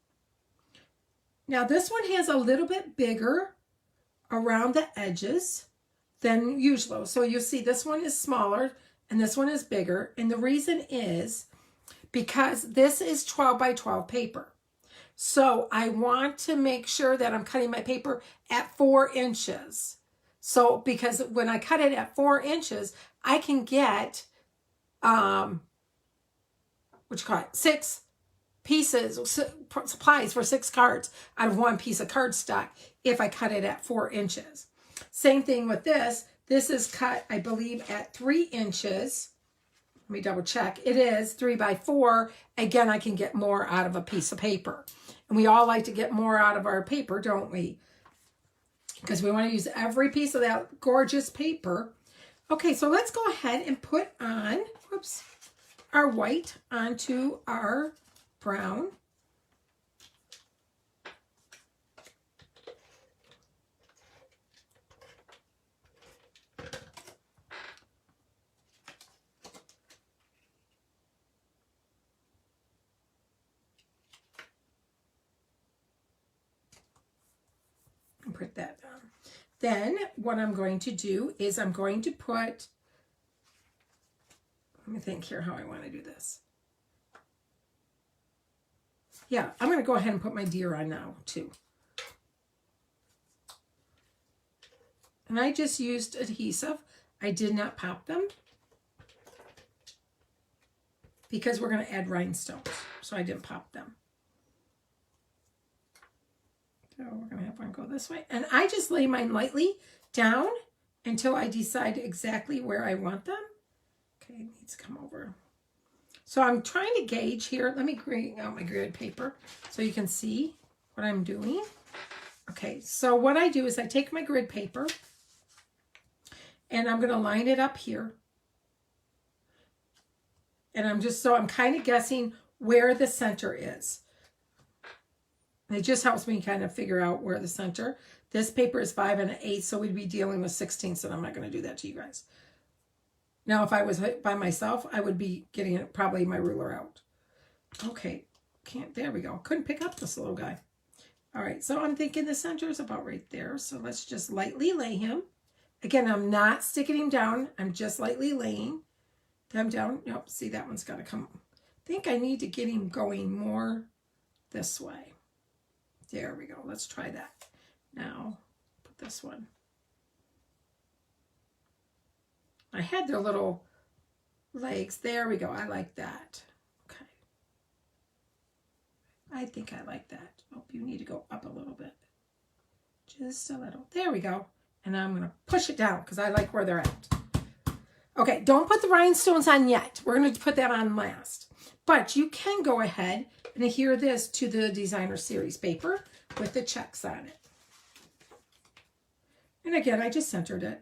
Now this one has a little bit bigger around the edges than usual. So you see this one is smaller and this one is bigger. And the reason is because this is 12 by 12 paper. So I want to make sure that I'm cutting my paper at 4 inches. So because when I cut it at 4 inches, I can get, 6 pieces, supplies for 6 cards out of 1 piece of cardstock if I cut it at 4 inches. Same thing with this. This is cut, I believe, at 3 inches. Let me double check. It is 3 by 4. Again, I can get more out of a piece of paper. And we all like to get more out of our paper, don't we? Because we want to use every piece of that gorgeous paper. Okay, so let's go ahead and put on, whoops, our white onto our brown. And put that down. Then what I'm going to do is I'm going to put, let me think here how I want to do this. Yeah, I'm going to go ahead and put my deer on now too. And I just used adhesive. I did not pop them because we're going to add rhinestones. So I didn't pop them. So we're going to have one go this way. And I just lay mine lightly down until I decide exactly where I want them. Okay, it needs to come over. So I'm trying to gauge here. Let me bring out my grid paper so you can see what I'm doing. Okay, so what I do is I take my grid paper and I'm going to line it up here. And I'm kind of guessing where the center is. And it just helps me kind of figure out where the center. This paper is 5 1/8, so we'd be dealing with 16ths, and I'm not going to do that to you guys. Now, if I was by myself, I would be getting probably my ruler out. Okay, there we go. Couldn't pick up this little guy. All right, so I'm thinking the center is about right there. So let's just lightly lay him. Again, I'm not sticking him down. I'm just lightly laying them down. Nope, see, that one's got to come. I think I need to get him going more this way. There we go. Let's try that. Now, put this one. I had their little legs. There we go. I like that. Okay. I think I like that. Oh, you need to go up a little bit. Just a little. There we go. And I'm going to push it down because I like where they're at. Okay, don't put the rhinestones on yet. We're going to put that on last. But you can go ahead and adhere this to the designer series paper with the checks on it. And again, I just centered it.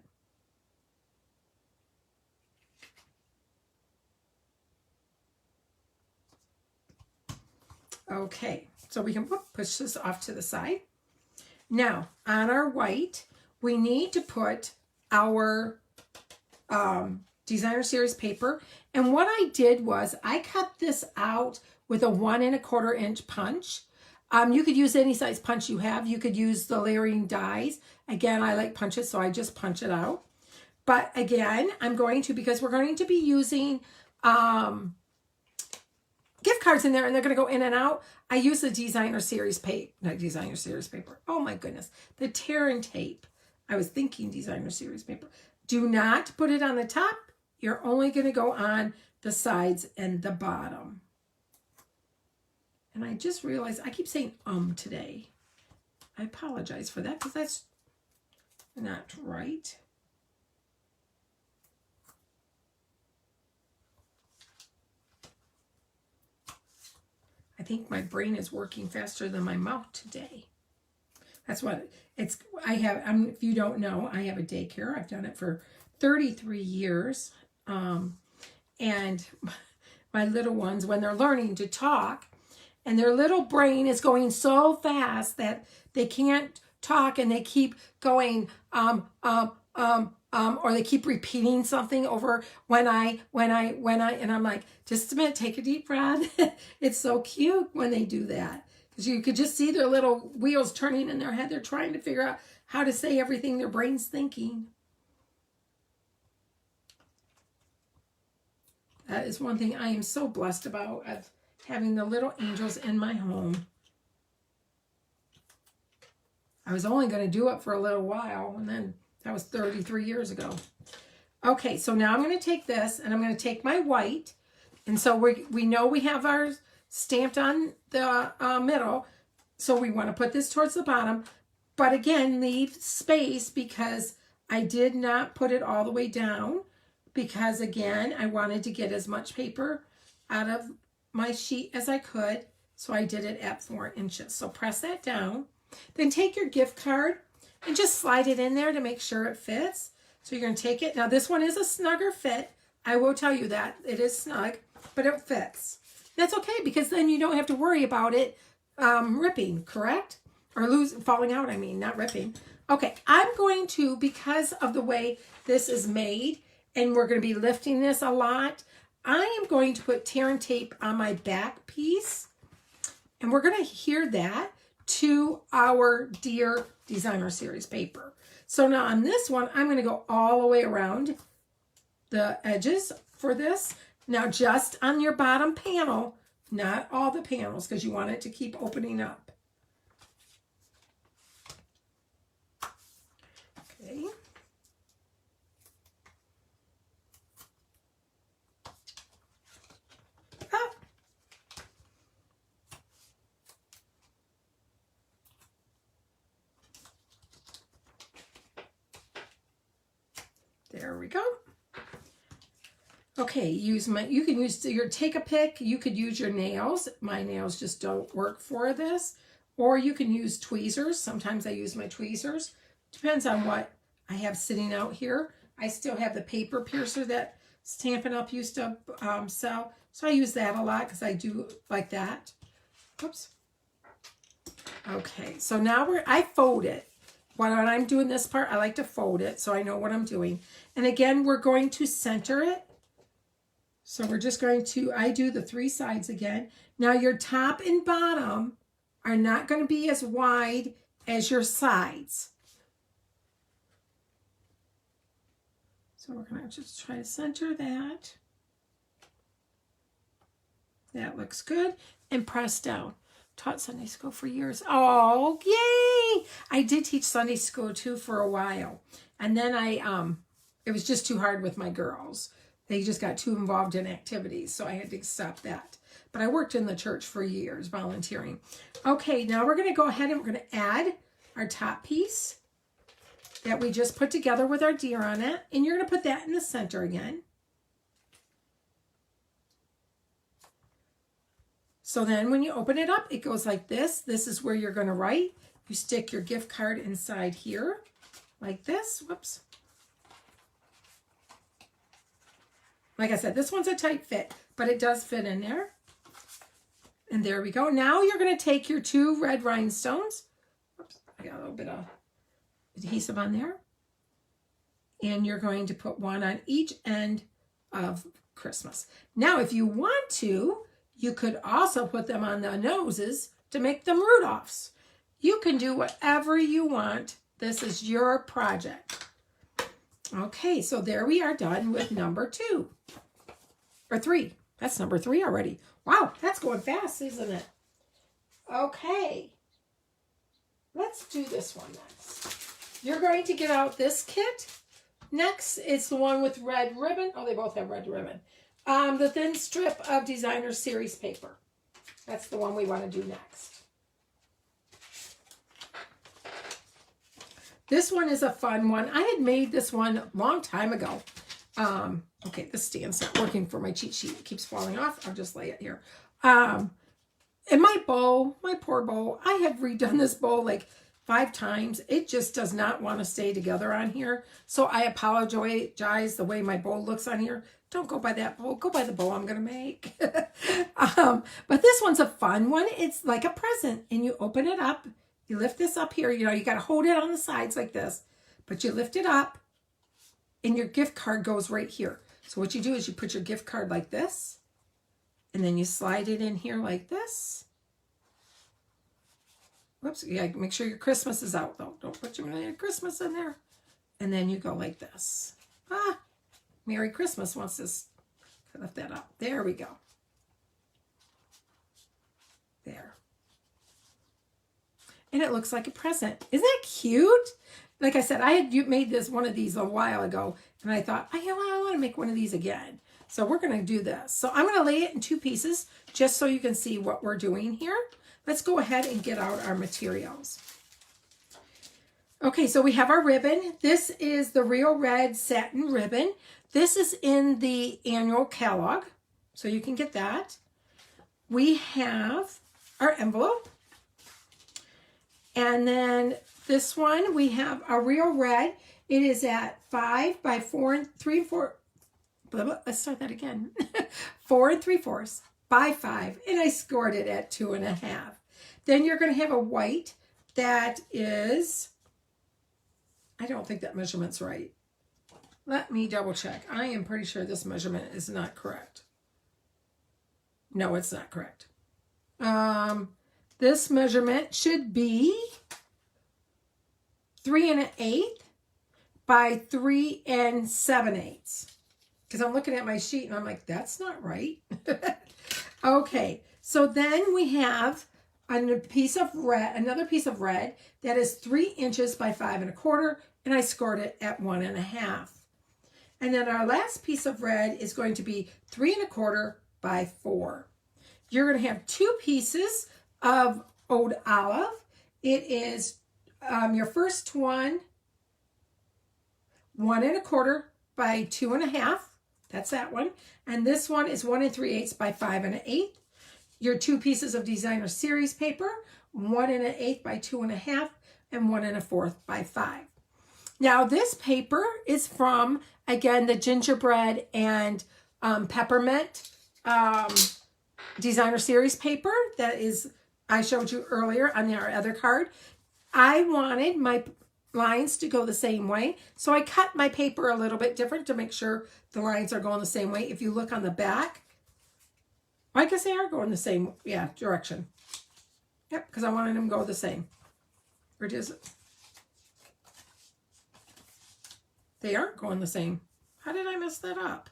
Okay, so we can push this off to the side. Now, on our white, we need to put our designer series paper. And what I did was I cut this out with a 1 1/4 inch punch. You could use any size punch you have. You could use the layering dies. Again, I like punches, so I just punch it out. But again, I'm going to, because we're going to be using gift cards in there and they're going to go in and out, I use the designer series paper. Not designer series paper. Oh my goodness. The tear and tape. I was thinking designer series paper. Do not put it on the top. You're only going to go on the sides and the bottom. And I just realized I keep saying today. I apologize for that because that's not right. I think my brain is working faster than my mouth today. That's what it's, if you don't know, I have a daycare. I've done it for 33 years. And my little ones, when they're learning to talk, and their little brain is going so fast that they can't talk and they keep going, or they keep repeating something over when I, and I'm like, just a minute, take a deep breath. It's so cute when they do that. Because you could just see their little wheels turning in their head. They're trying to figure out how to say everything their brain's thinking. That is one thing I am so blessed about, of having the little angels in my home. I was only going to do it for a little while, and then that was 33 years ago. Okay, so now I'm going to take this, and I'm going to take my white. And so we know we have ours stamped on the middle, so we want to put this towards the bottom. But again, leave space, because I did not put it all the way down, because again, I wanted to get as much paper out of my sheet as I could. So I did it at 4 inches. So press that down. Then take your gift card and just slide it in there to make sure it fits. So you're going to take it. Now this one is a snugger fit. I will tell you that. It is snug, but it fits. That's okay, because then you don't have to worry about it ripping, correct? Or falling out, I mean, not ripping. Okay, I'm going to, because of the way this is made, and we're going to be lifting this a lot, I am going to put tear and tape on my back piece, and we're going to adhere that to our Dear Designer Series paper. So now on this one, I'm going to go all the way around the edges for this. Now just on your bottom panel, not all the panels, because you want it to keep opening up. Okay. Ah. There we go. Okay, you can use your take a pick. You could use your nails. My nails just don't work for this. Or you can use tweezers. Sometimes I use my tweezers. Depends on what I have sitting out here. I still have the paper piercer that Stampin' Up! Used to sell. So I use that a lot because I do like that. Oops. Okay, so now I fold it. When I'm doing this part, I like to fold it so I know what I'm doing. And again, we're going to center it. So we're just going to, I do the 3 sides again. Now your top and bottom are not going to be as wide as your sides. So we're going to just try to center that. That looks good. And press down. Taught Sunday school for years. Oh, yay! I did teach Sunday school too for a while. And then it was just too hard with my girls. They just got too involved in activities, so I had to stop that. But I worked in the church for years, volunteering. Okay, now we're going to go ahead and we're going to add our top piece that we just put together with our deer on it. And you're going to put that in the center again. So then when you open it up, it goes like this. This is where you're going to write. You stick your gift card inside here, like this. Whoops. Like I said, this one's a tight fit, but it does fit in there. And there we go. Now you're going to take your 2 red rhinestones. Oops, I got a little bit of adhesive on there. And you're going to put one on each end of Christmas. Now, if you want to, you could also put them on the noses to make them Rudolphs. You can do whatever you want. This is your project. Okay, so there we are done with number 2. Or 3. That's number 3 already. Wow, that's going fast, isn't it? Okay. Let's do this one next. You're going to get out this kit. Next, it's the one with red ribbon. Oh, they both have red ribbon. The thin strip of Designer Series paper. That's the one we want to do next. This one is a fun one. I had made this one a long time ago. Okay, this stand's not working for my cheat sheet. It keeps falling off. I'll just lay it here. And my bowl, my poor bowl, I have redone this bowl like 5 times. It just does not want to stay together on here. So I apologize the way my bowl looks on here. Don't go by that bowl. Go by the bowl I'm going to make. But this one's a fun one. It's like a present. And you open it up. You lift this up here. You know, you got to hold it on the sides like this. But you lift it up. And your gift card goes right here. So what you do is you put your gift card like this. And then you slide it in here like this. Whoops. You got to make sure your Christmas is out, though. Don't put your Christmas in there. And then you go like this. Ah. Merry Christmas once this Lift that up. There we go. There. And it looks like a present. Isn't that cute? Like I said, I had made one of these a while ago, and I thought, I want to make one of these again. So we're going to do this. So I'm going to lay it in 2 pieces just so you can see what we're doing here. Let's go ahead and get out our materials. Okay, so we have our ribbon. This is the Real Red Satin Ribbon. This is in the annual catalog, so you can get that. We have our envelope. And then this one, we have a Real Red. It is at 5 by 4 3/4. Let's start that again. 4 3/4 by 5, and I scored it at 2.5. Then you're going to have a white that is, I don't think that measurement's right. Let me double check. I am pretty sure this measurement is not correct. No, it's not correct. This measurement should be 3 1/8 by 3 7/8. Because I'm looking at my sheet and I'm like, that's not right. Okay, so then we have another piece of red that is 3 inches by 5 1/4, and I scored it at 1.5. And then our last piece of red is going to be 3 1/4 by 4. You're going to have 2 pieces of Oud Olive. It is your first one, 1 1/4 by 2.5. That's that one. And this one is 1 3/8 by 5 1/8. Your 2 pieces of designer series paper, 1 1/8 by 2.5 and 1 1/4 by 5. Now this paper is from, again, the gingerbread and peppermint designer series paper. That is, I showed you earlier on our other card. I wanted my lines to go the same way, so I cut my paper a little bit different to make sure the lines are going the same way. If you look on the back, I guess they are going the same, direction. Yep, because I wanted them to go the same. Or does it? They aren't going the same. How did I mess that up?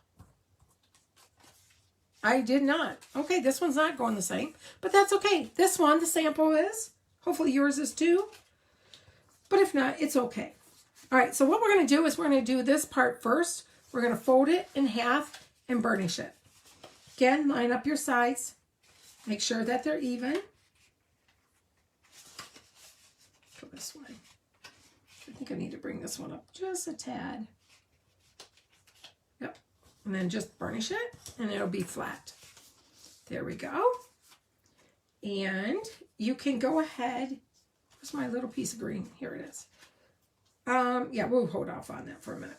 I did not. Okay, this one's not going the same, but that's okay. This one, the sample is. Hopefully yours is too. But if not, it's okay. All right, so what we're going to do is we're going to do this part first. We're going to fold it in half and burnish it. Again, line up your sides. Make sure that they're even. For this one. I think I need to bring this one up just a tad. Yep. And then just burnish it, and it'll be flat. There we go. And you can go ahead. Where's my little piece of green? Here it is. Yeah, we'll hold off on that for a minute.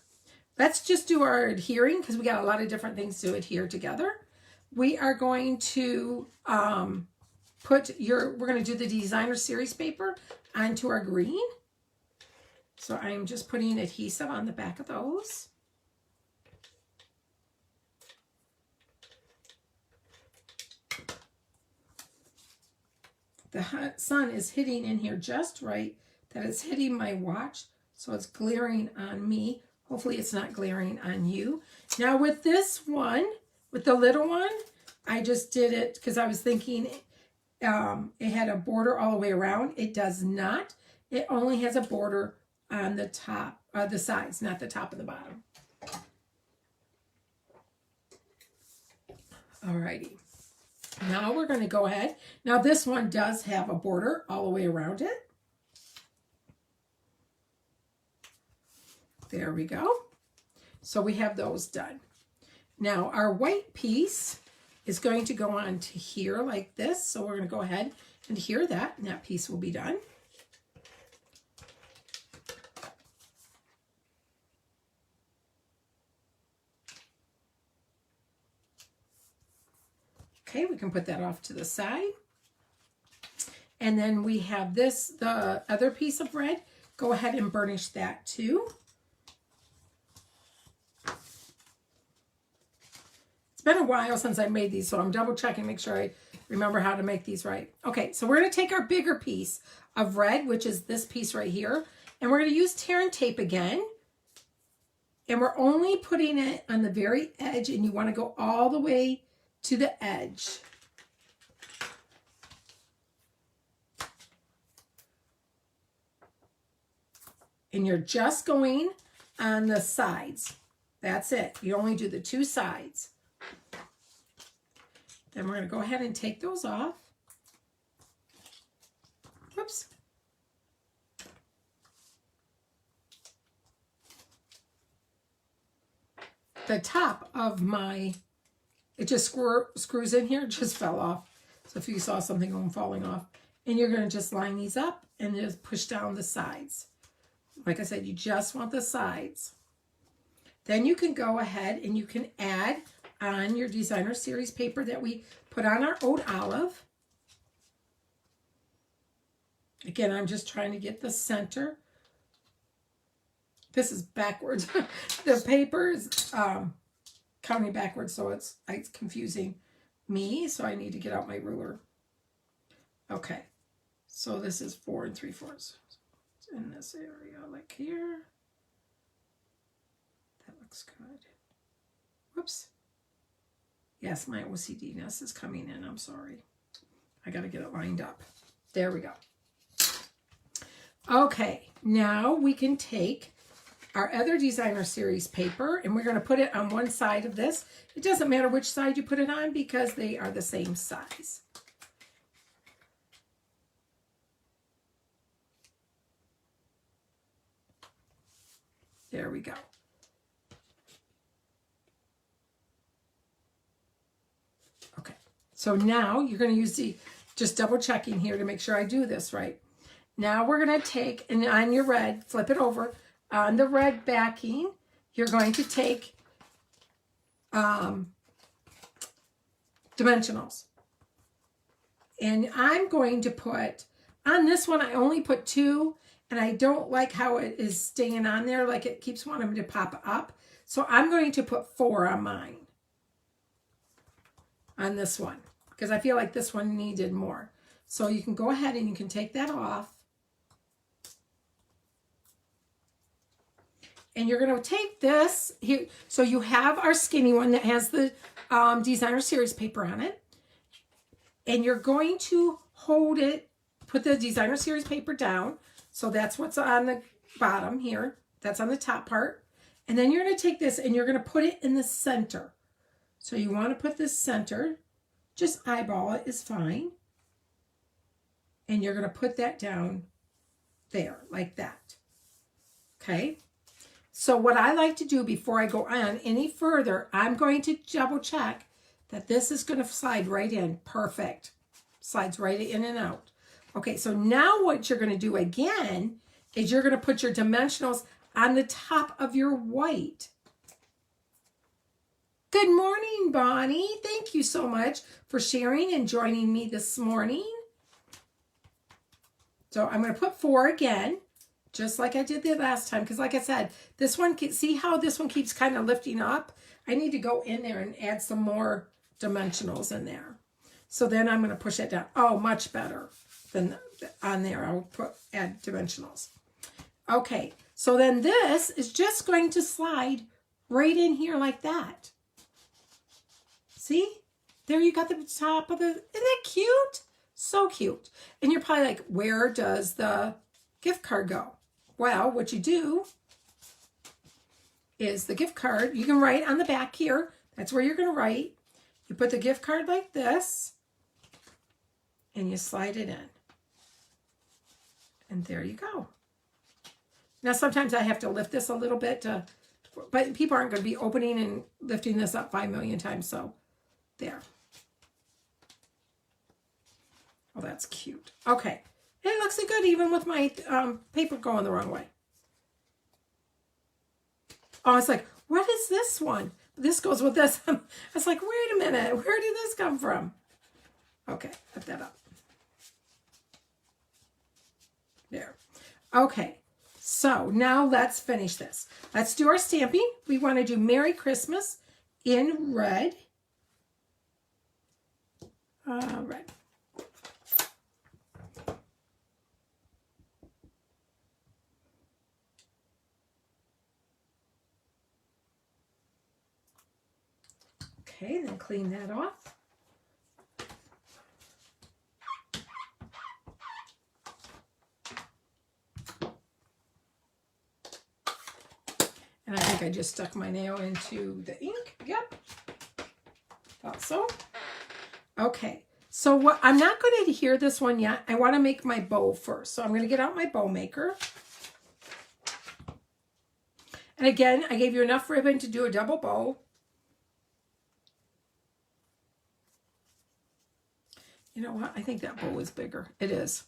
Let's just do our adhering, because we got a lot of different things to adhere together. We are going to we're going to do the designer series paper onto our green. So I'm just putting adhesive on the back of those. The sun is hitting in here just right, that it's hitting my watch, so it's glaring on me. Hopefully it's not glaring on you. Now with this one, with the little one, I just did it because I was thinking it had a border all the way around. It does not. It only has a border on the top, the sides, not the top and the bottom. Alrighty. Now we're going to go ahead. Now this one does have a border all the way around it. There we go. So we have those done. Now our white piece is going to go on to here like this. So we're going to go ahead and adhere that, and that piece will be done. Okay, we can put that off to the side. And then we have this, the other piece of red. Go ahead and burnish that too. It's been a while since I made these, so I'm double checking, make sure I remember how to make these right. Okay, so we're going to take our bigger piece of red, which is this piece right here, and we're going to use tear and tape again. And we're only putting it on the very edge, and you want to go all the way to the edge. And you're just going on the sides. That's it. You only do the 2 sides. Then we're going to go ahead and take those off. Whoops. The top of my, it just screws in here, just fell off. So if you saw something falling off, and you're going to just line these up and just push down the sides. Like I said, you just want the sides. Then you can go ahead and you can add on your designer series paper that we put on our oat olive. Again, I'm just trying to get the center. This is backwards. The paper is counting backwards, so it's confusing me. So I need to get out my ruler. Okay, so this is 4 3/4. It's in this area, like here. That looks good. Whoops. Yes, my OCD-ness is coming in. I'm sorry. I got to get it lined up. There we go. Okay, now we can take our other designer series paper and we're going to put it on one side of this. It doesn't matter which side you put it on because they are the same size. There we go. Okay, so now you're going to use the, just double checking here to make sure I do this right. Now we're going to take, and on your red, flip it over. On the red backing, you're going to take dimensionals. And I'm going to put, on this one, I only put 2, and I don't like how it is staying on there, like it keeps wanting to pop up. So I'm going to put 4 on mine, on this one, because I feel like this one needed more. So you can go ahead and you can take that off. And you're going to take this here. So you have our skinny one that has the designer series paper on it. And you're going to hold it, put the designer series paper down. So that's what's on the bottom here. That's on the top part. And then you're going to take this and you're going to put it in the center. So you want to put this center, just eyeball it is fine. And you're going to put that down there like that. Okay. So what I like to do before I go on any further, I'm going to double check that this is going to slide right in. Perfect. Slides right in and out. Okay, so now what you're going to do again is you're going to put your dimensionals on the top of your white. Good morning, Bonnie. Thank you so much for sharing and joining me this morning. So I'm going to put 4 again. Just like I did the last time, because like I said, this one, see how this one keeps kind of lifting up? I need to go in there and add some more dimensionals in there. So then I'm going to push it down. Oh, much better than on there. I'll add dimensionals. Okay, so then this is just going to slide right in here like that. See? There you got the top of the, isn't that cute? So cute. And you're probably like, where does the gift card go? Well, what you do is the gift card, you can write on the back here. That's where you're going to write. You put the gift card like this, and you slide it in. And there you go. Now, sometimes I have to lift this a little bit, but people aren't going to be opening and lifting this up 5 million times, so there. Oh, that's cute. Okay. It looks good even with my paper going the wrong way. Oh, it's like, what is this one? This goes with this. I was like, wait a minute. Where did this come from? Okay, put that up. There. Okay, so now let's finish this. Let's do our stamping. We want to do Merry Christmas in red. Red. Okay, then clean that off. And I think I just stuck my nail into the ink. Yep. Thought so. Okay. So what I'm not going to adhere this one yet. I want to make my bow first. So I'm going to get out my bow maker. And again, I gave you enough ribbon to do a double bow. You know what? I think that bow is bigger. It is.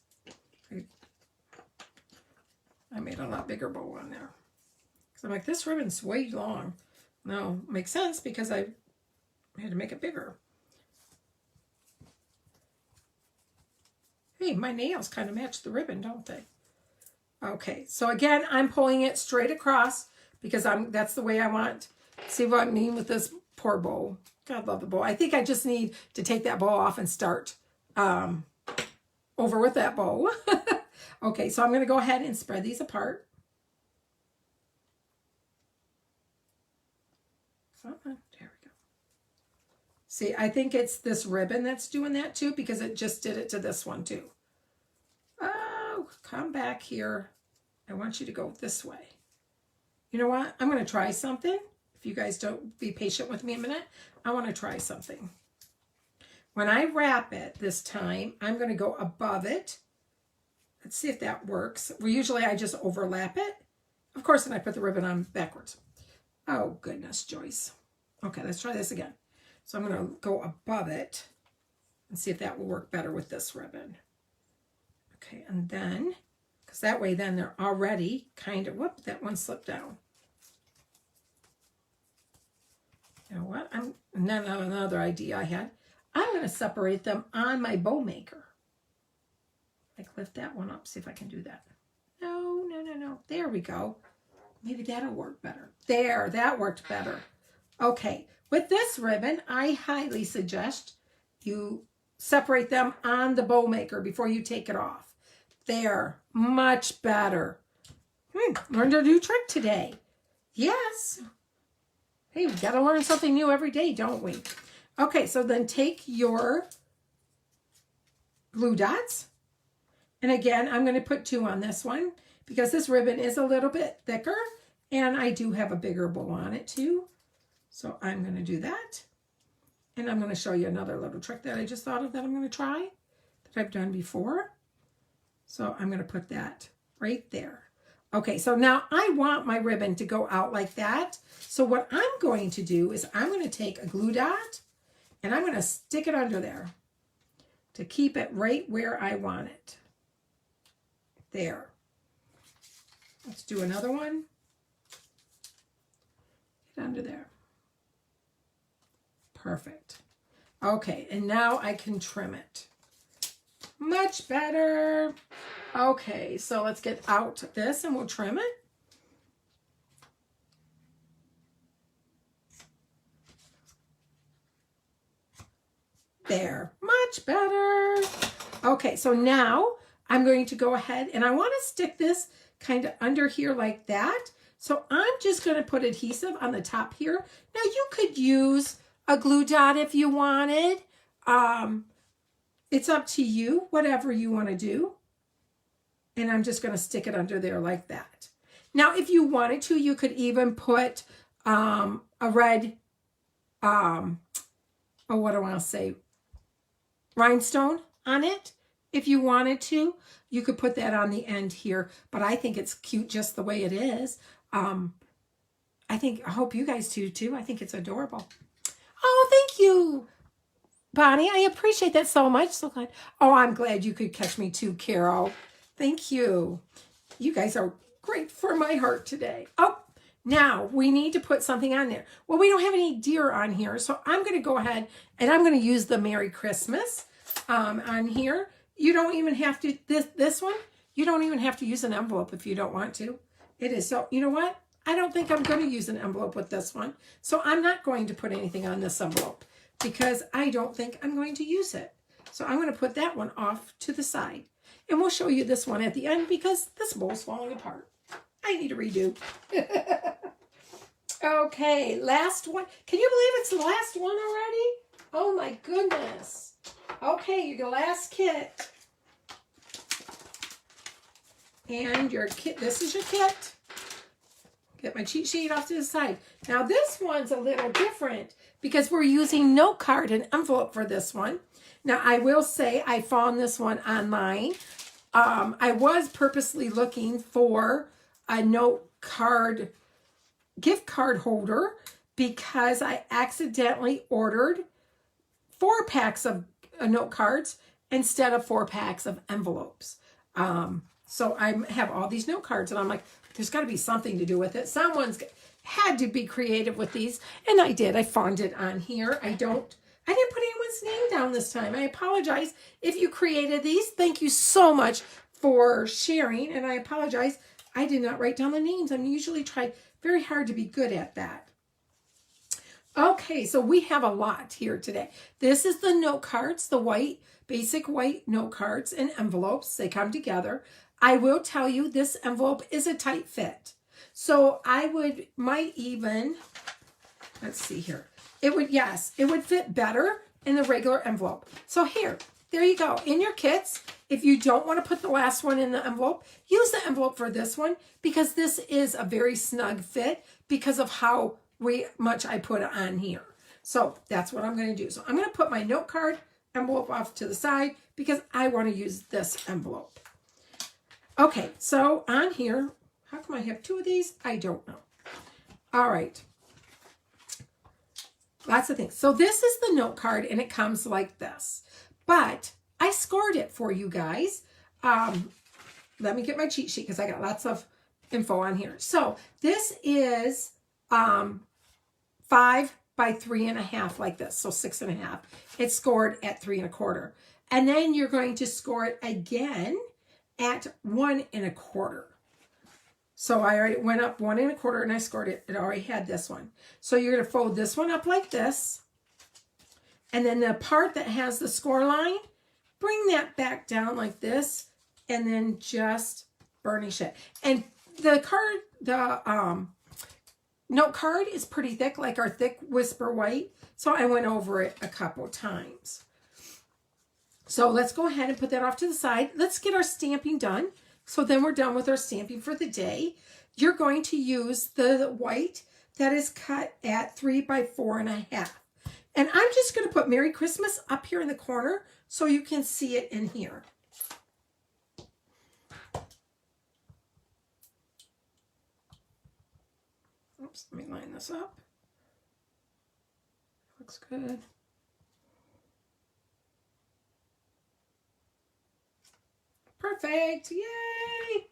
I made a lot bigger bow on there. So I'm like, this ribbon's way long. No, makes sense because I had to make it bigger. Hey, my nails kind of match the ribbon, don't they? Okay, so again, I'm pulling it straight across because that's the way I want. See what I mean with this poor bow. God love the bow. I think I just need to take that bow off and start over with that bow. Okay, so I'm going to go ahead and spread these apart. There we go. See, I think it's this ribbon that's doing that too because it just did it to this one too. Oh, come back here. I want you to go this way. You know what? I'm going to try something. If you guys don't be patient with me a minute, I want to try something. When I wrap it this time, I'm going to go above it. Let's see if that works. Well, usually I just overlap it. Of course, then I put the ribbon on backwards. Oh, goodness, Joyce. Okay, let's try this again. So I'm going to go above it and see if that will work better with this ribbon. Okay, and then, because that way then they're already kind of, whoop, that one slipped down. You know what? Another idea I had. I'm going to separate them on my bow maker. Like lift that one up, see if I can do that. No. There we go. Maybe that'll work better. There, that worked better. Okay, with this ribbon, I highly suggest you separate them on the bow maker before you take it off. There, much better. Learned a new trick today. Yes. Hey, we got to learn something new every day, don't we? Okay, so then take your glue dots. And again, I'm going to put 2 on this one because this ribbon is a little bit thicker and I do have a bigger bow on it too. So I'm going to do that. And I'm going to show you another little trick that I just thought of that I'm going to try that I've done before. So I'm going to put that right there. Okay, so now I want my ribbon to go out like that. So what I'm going to do is I'm going to take a glue dot and I'm going to stick it under there to keep it right where I want it. There. Let's do another one. Get under there. Perfect. Okay, and now I can trim it. Much better. Okay, so let's get out this and we'll trim it. There, much better. Okay, so now I'm going to go ahead and I want to stick this kind of under here like that. So I'm just going to put adhesive on the top here. Now you could use a glue dot if you wanted. It's up to you, whatever you want to do. And I'm just going to stick it under there like that. Now, if you wanted to, you could even put a red, what do I want to say, rhinestone on it. If you wanted to, you could put that on the end here. But I think it's cute just the way it is. I hope you guys do too. I think it's adorable. Oh, thank you, Bonnie. I appreciate that so much. So glad. Oh, I'm glad you could catch me too, Carol. Thank you. You guys are great for my heart today. Oh, now we need to put something on there. Well, we don't have any deer on here, so I'm going to go ahead and I'm going to use the Merry Christmas on here. You don't even have to, this one, you don't even have to use an envelope if you don't want to. It is. So, you know what? I don't think I'm going to use an envelope with this one. So I'm not going to put anything on this envelope because I don't think I'm going to use it. So I'm going to put that one off to the side. And we'll show you this one at the end because this bowl's falling apart. I need a redo. Okay, last one. Can you believe it's the last one already? Oh my goodness. Okay, your last kit. And your kit, this is your kit. Get my cheat sheet off to the side. Now this one's a little different because we're using note card and envelope for this one. Now I will say I found this one online. I was purposely looking for a note card, gift card holder because I accidentally ordered 4 packs of note cards instead of 4 packs of envelopes. So I have all these note cards and I'm like, there's got to be something to do with it. Someone's had to be creative with these. And I did. I found it on here. I didn't put anyone's name down this time. I apologize if you created these. Thank you so much for sharing. And I apologize. I did not write down the names. I'm usually try very hard to be good at that. Okay, so we have a lot here today. This is the note cards, the white, basic white note cards and envelopes. They come together. I will tell you this envelope is a tight fit. So I might even, let's see here. It would fit better in the regular envelope. So there you go. In your kits, if you don't want to put the last one in the envelope, use the envelope for this one because this is a very snug fit because of how much I put on here. So that's what I'm going to do. So I'm going to put my note card envelope off to the side because I want to use this envelope. Okay, so on here, how come I have 2 of these? I don't know. All right. Lots of things. So this is the note card and it comes like this. But I scored it for you guys. Let me get my cheat sheet because I got lots of info on here. So this is 5 by 3.5 like this. So 6.5. It's scored at 3 1/4. And then you're going to score it again at 1 1/4. So I already went up 1 1/4 and I scored it. It already had this one. So you're going to fold this one up like this. And then the part that has the score line, bring that back down like this and then just burnish it. And the note card is pretty thick, like our thick Whisper White. So I went over it a couple times. So let's go ahead and put that off to the side. Let's get our stamping done. So then we're done with our stamping for the day. You're going to use the white that is cut at 3 by 4.5. And I'm just going to put Merry Christmas up here in the corner so you can see it in here. Oops, let me line this up. Looks good. Perfect. Yay!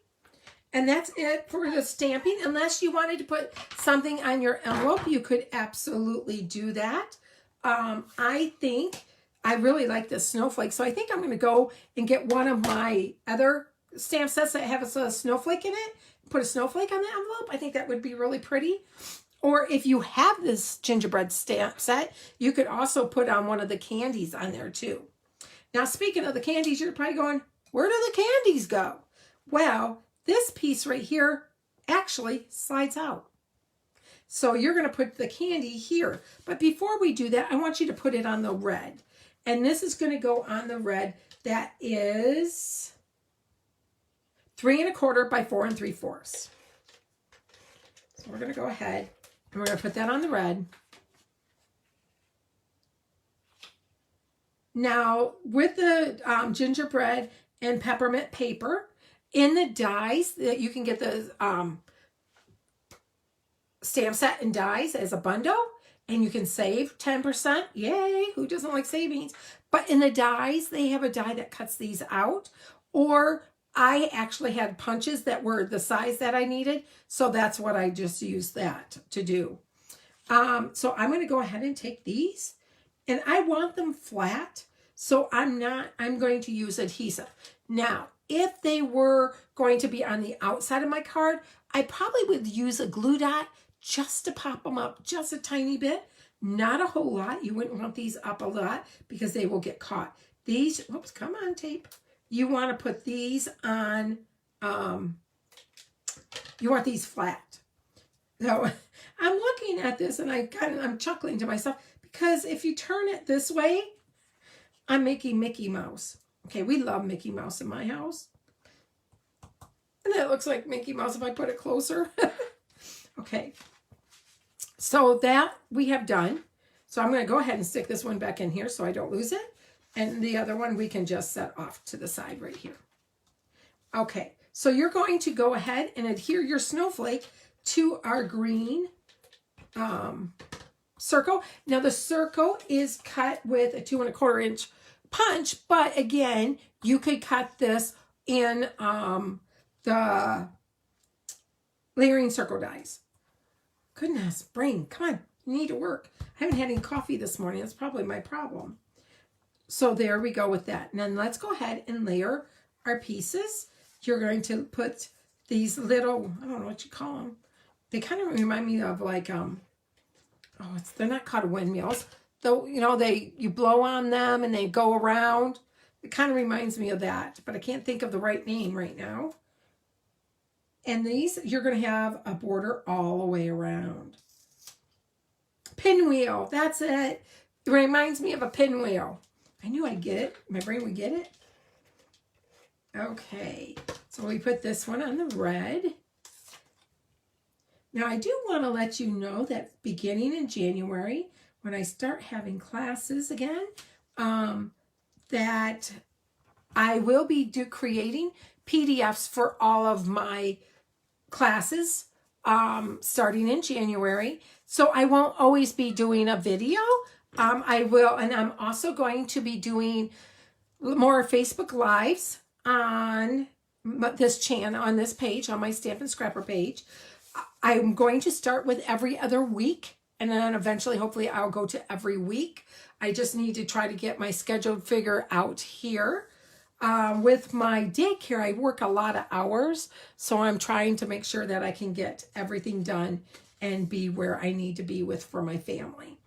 And that's it for the stamping. Unless you wanted to put something on your envelope, you could absolutely do that. I think I really like this snowflake. So I think I'm going to go and get one of my other stamp sets that have a snowflake in it. Put a snowflake on the envelope. I think that would be really pretty. Or if you have this gingerbread stamp set, you could also put on one of the candies on there too. Now, speaking of the candies, you're probably going, where do the candies go? Well, this piece right here actually slides out. So you're going to put the candy here. But before we do that, I want you to put it on the red. And this is going to go on the red that is 3 1/4 by 4 3/4. So we're going to go ahead and we're going to put that on the red. Now, with the gingerbread and peppermint paper, in the dies, that you can get the stamp set and dies as a bundle, and you can save 10%. Yay! Who doesn't like savings? But in the dies, they have a die that cuts these out. Or I actually had punches that were the size that I needed, so that's what I just used that to do. So I'm going to go ahead and take these, and I want them flat, so I'm going to use adhesive. Now, if they were going to be on the outside of my card, I probably would use a glue dot just to pop them up just a tiny bit. Not a whole lot. You wouldn't want these up a lot because they will get caught. These, whoops, come on, tape. You want to put these on, you want these flat. So I'm looking at this and I'm chuckling to myself because if you turn it this way, I'm making Mickey Mouse. Okay, we love Mickey Mouse in my house. And that looks like Mickey Mouse if I put it closer. Okay, so that we have done. So I'm going to go ahead and stick this one back in here so I don't lose it. And the other one we can just set off to the side right here. Okay, so you're going to go ahead and adhere your snowflake to our green circle. Now the circle is cut with a 2 1/4 inch punch, but again, you could cut this in the layering circle dies. Goodness, brain, come on, you need to work. I haven't had any coffee this morning. That's probably my problem. So there we go with that. And then let's go ahead and layer our pieces. You're going to put these little, I don't know what you call them. They kind of remind me of like, they're not called windmills. Though, you know, you blow on them and they go around. It kind of reminds me of that, but I can't think of the right name right now. And these, you're going to have a border all the way around. Pinwheel, that's it. It reminds me of a pinwheel. I knew I'd get it. My brain would get it. Okay, so we put this one on the red. Now I do want to let you know that beginning in January, when I start having classes again, that I will be creating PDFs for all of my classes starting in January. So I won't always be doing a video. I will, and I'm also going to be doing more Facebook Lives on this channel, on this page, on my Stampin' Scrapper page. I'm going to start with every other week, and then eventually, hopefully, I'll go to every week. I just need to try to get my scheduled figure out here. With my daycare, I work a lot of hours, so I'm trying to make sure that I can get everything done and be where I need to be with for my family.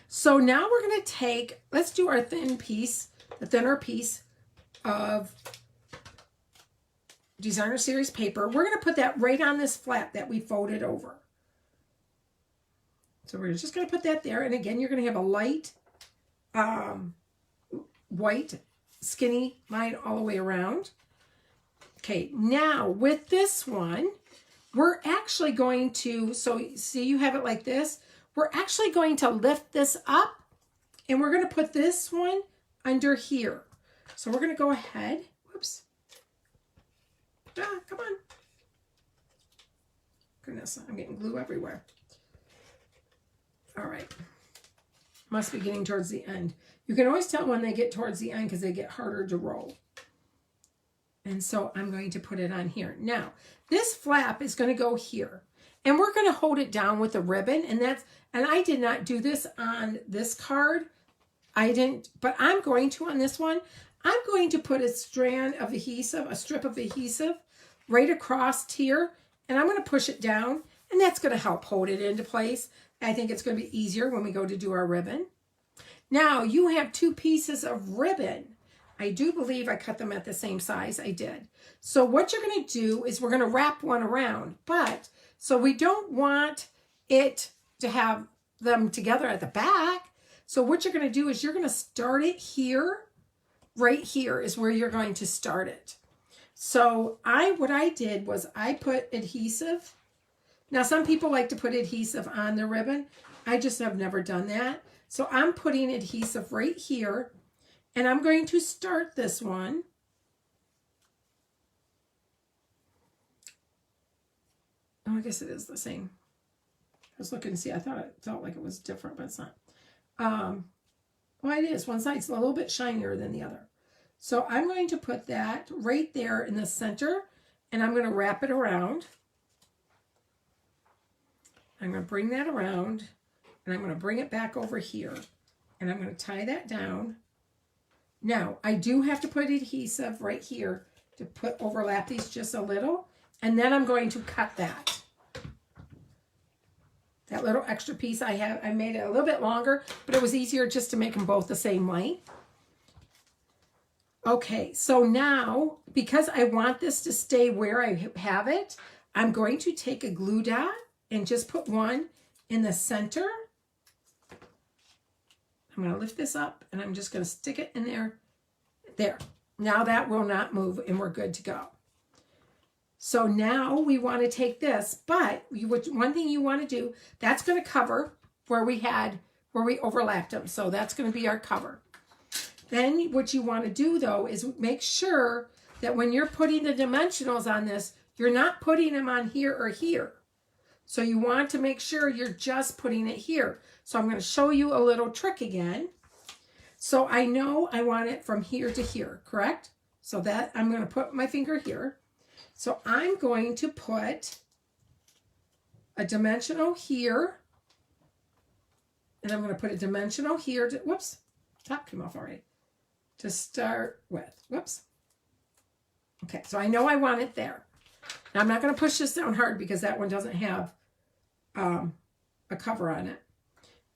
So now we're going to take, let's do our thin piece, the thinner piece of Designer Series paper. We're going to put that right on this flap that we folded over. So we're just going to put that there. And again, you're going to have a light white skinny line all the way around. Okay, now with this one, we're actually going to, so see you have it like this. We're actually going to lift this up and we're going to put this one under here. So we're going to go ahead. Whoops. Come on. Goodness, I'm getting glue everywhere. All right. Must be getting towards the end. You can always tell when they get towards the end because they get harder to roll. And so I'm going to put it on here. Now, this flap is going to go here. And we're going to hold it down with a ribbon. And I did not do this on this card. I didn't, but I'm going to on this one. I'm going to put a strand of adhesive, a strip of adhesive right across here. And I'm going to push it down. And that's going to help hold it into place. I think it's going to be easier when we go to do our ribbon. Now, you have 2 pieces of ribbon. I do believe I cut them at the same size. I did. So what you're going to do is we're going to wrap one around. But, so we don't want it to have them together at the back. So what you're going to do is you're going to start it here. Right here is where you're going to start it. So what I did was I put adhesive. Now, some people like to put adhesive on the ribbon. I just have never done that. So I'm putting adhesive right here. And I'm going to start this one. Oh, I guess it is the same. I was looking to see. I thought it felt like it was different, but it's not. Well, it is. One side's a little bit shinier than the other. So I'm going to put that right there in the center. And I'm going to wrap it around. I'm going to bring that around. And I'm going to bring it back over here. And I'm going to tie that down. Now, I do have to put adhesive right here to overlap these just a little. And then I'm going to cut that. That little extra piece I made it a little bit longer, but it was easier just to make them both the same length. Okay, so now, because I want this to stay where I have it, I'm going to take a glue dot and just put one in the center. I'm going to lift this up and I'm just going to stick it in there. There. Now that will not move and we're good to go. So now we want to take this, but one thing you want to do, that's going to cover where we overlapped them. So that's going to be our cover. Then what you want to do though is make sure that when you're putting the dimensionals on this, you're not putting them on here or here. So you want to make sure you're just putting it here. So I'm going to show you a little trick again. So I know I want it from here to here, correct? So that I'm going to put my finger here. So I'm going to put a dimensional here. And I'm going to put a dimensional here. Whoops, top came off already. To start with. Whoops. Okay, so I know I want it there. Now I'm not going to push this down hard because that one doesn't have a cover on it.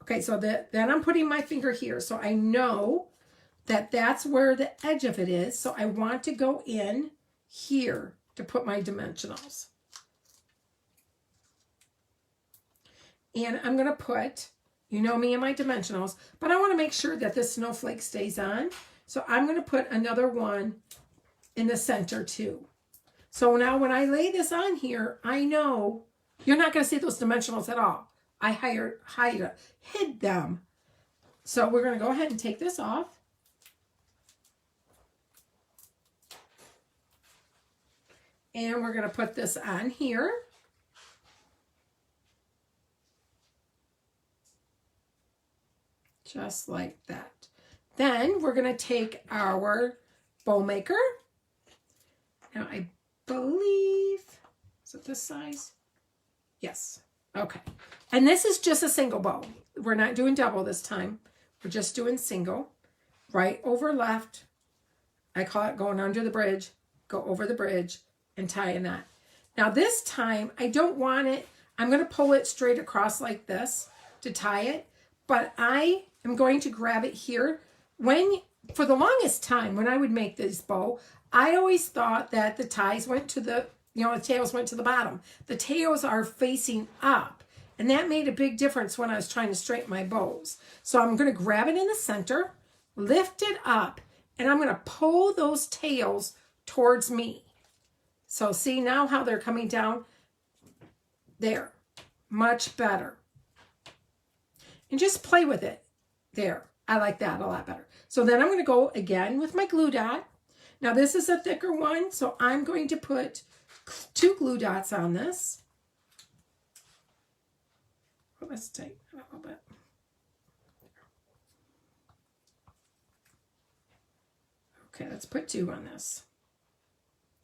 Okay, so then I'm putting my finger here. So I know that that's where the edge of it is. So I want to go in here to put my dimensionals. And I'm going to put, you know me and my dimensionals, but I want to make sure that this snowflake stays on. So I'm going to put another one in the center too. So now when I lay this on here, I know you're not going to see those dimensionals at all. I hid them. So we're going to go ahead and take this off. And we're going to put this on here. Just like that. Then we're going to take our bow maker. Now I believe, is it this size? Yes. Okay. And this is just a single bow. We're not doing double this time. We're just doing single. Right over left. I call it going under the bridge. Go over the bridge and tie a knot. Now this time, I don't want it. I'm going to pull it straight across like this to tie it. But I am going to grab it here. For the longest time, when I would make this bow, I always thought that the ties went to the tails went to the bottom. The tails are facing up. And that made a big difference when I was trying to straighten my bows. So I'm going to grab it in the center, lift it up, and I'm going to pull those tails towards me. So see now how they're coming down? There. Much better. And just play with it. There. I like that a lot better. So then I'm going to go again with my glue dot. Now this is a thicker one, so I'm going to put 2 glue dots on this. Well, let's tighten it a little bit. Okay, let's put 2 on this.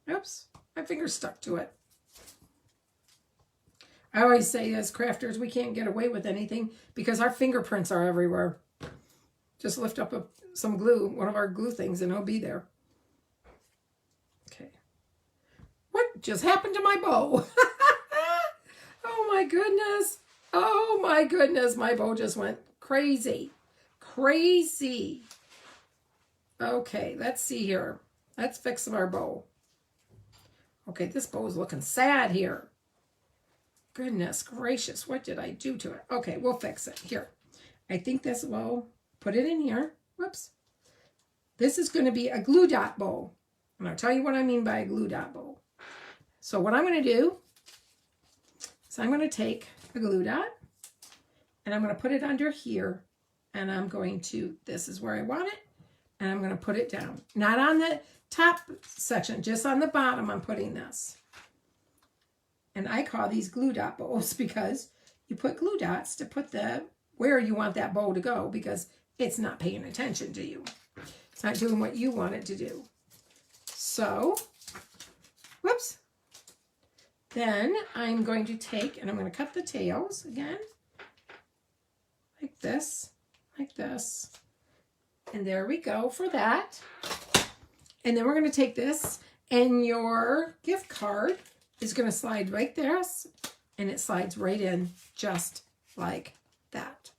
Oops, my finger stuck to it. I always say as crafters, we can't get away with anything because our fingerprints are everywhere. Just lift up some glue, one of our glue things, and it'll be there. Okay. What just happened to my bow? Oh my goodness. Oh my goodness. My bow just went crazy. Crazy. Okay, let's see here. Let's fix our bow. Okay, this bow is looking sad here. Goodness gracious, what did I do to it? Okay, we'll fix it. Here. I think this will put it in here. Whoops. This is going to be a glue dot bow. And I'll tell you what I mean by a glue dot bow. So what I'm going to do is I'm going to take a glue dot and I'm going to put it under here. And I'm going to, this is where I want it. And I'm going to put it down. Not on the top section, just on the bottom I'm putting this. And I call these glue dot bows because you put glue dots to put where you want that bow to go because it's not paying attention to you. It's not doing what you want it to do. So, whoops. Then I'm going to take, and I'm going to cut the tails again. Like this, like this. And there we go for that. And then we're going to take this, and your gift card is going to slide right there, and it slides right in just like that.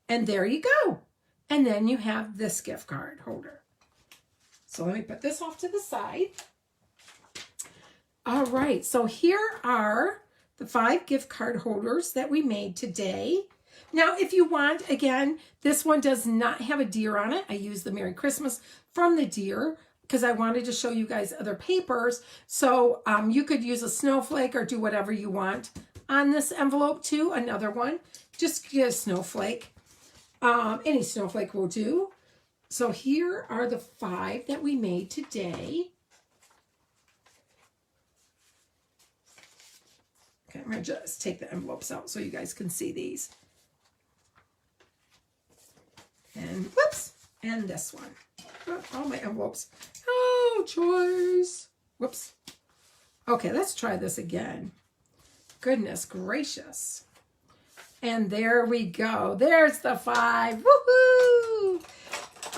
And there you go. And then you have this gift card holder. So let me put this off to the side. All right, so here are the 5 gift card holders that we made today. Now, if you want, again, this one does not have a deer on it. I used the Merry Christmas from the deer because I wanted to show you guys other papers. So you could use a snowflake or do whatever you want on this envelope too. Another one, just get a snowflake. Any snowflake will do. So here are the 5 that we made today. Okay, I'm going to just take the envelopes out so you guys can see these. And whoops, and this one. Oh, all my envelopes. Oh, choice. Whoops. Okay, let's try this again. Goodness gracious. And there we go. There's the 5. Woohoo!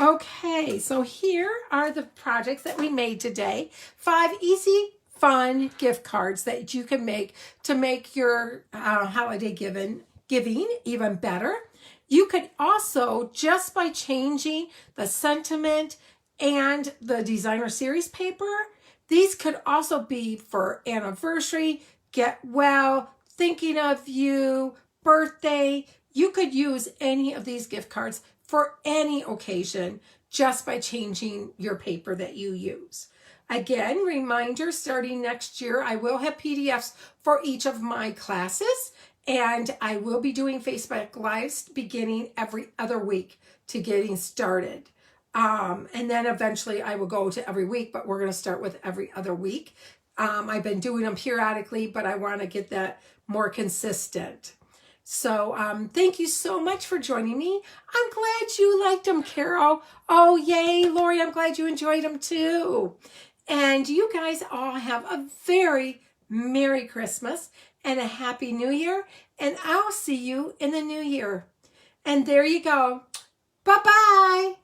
Okay, so here are the projects that we made today. 5 easy, fun gift cards that you can make to make your holiday giving even better. You could also, just by changing the sentiment and the designer series paper, these could also be for anniversary, get well, thinking of you, birthday. You could use any of these gift cards for any occasion just by changing your paper that you use. Again, reminder, starting next year, I will have PDFs for each of my classes. And I will be doing Facebook Lives beginning every other week to getting started. And then eventually I will go to every week, but we're going to start with every other week. I've been doing them periodically, but I want to get that more consistent. So thank you so much for joining me. I'm glad you liked them, Carol. Oh, yay, Lori, I'm glad you enjoyed them too. And you guys all have a very Merry Christmas and a Happy New Year, and I'll see you in the new year. And there you go. Bye-bye.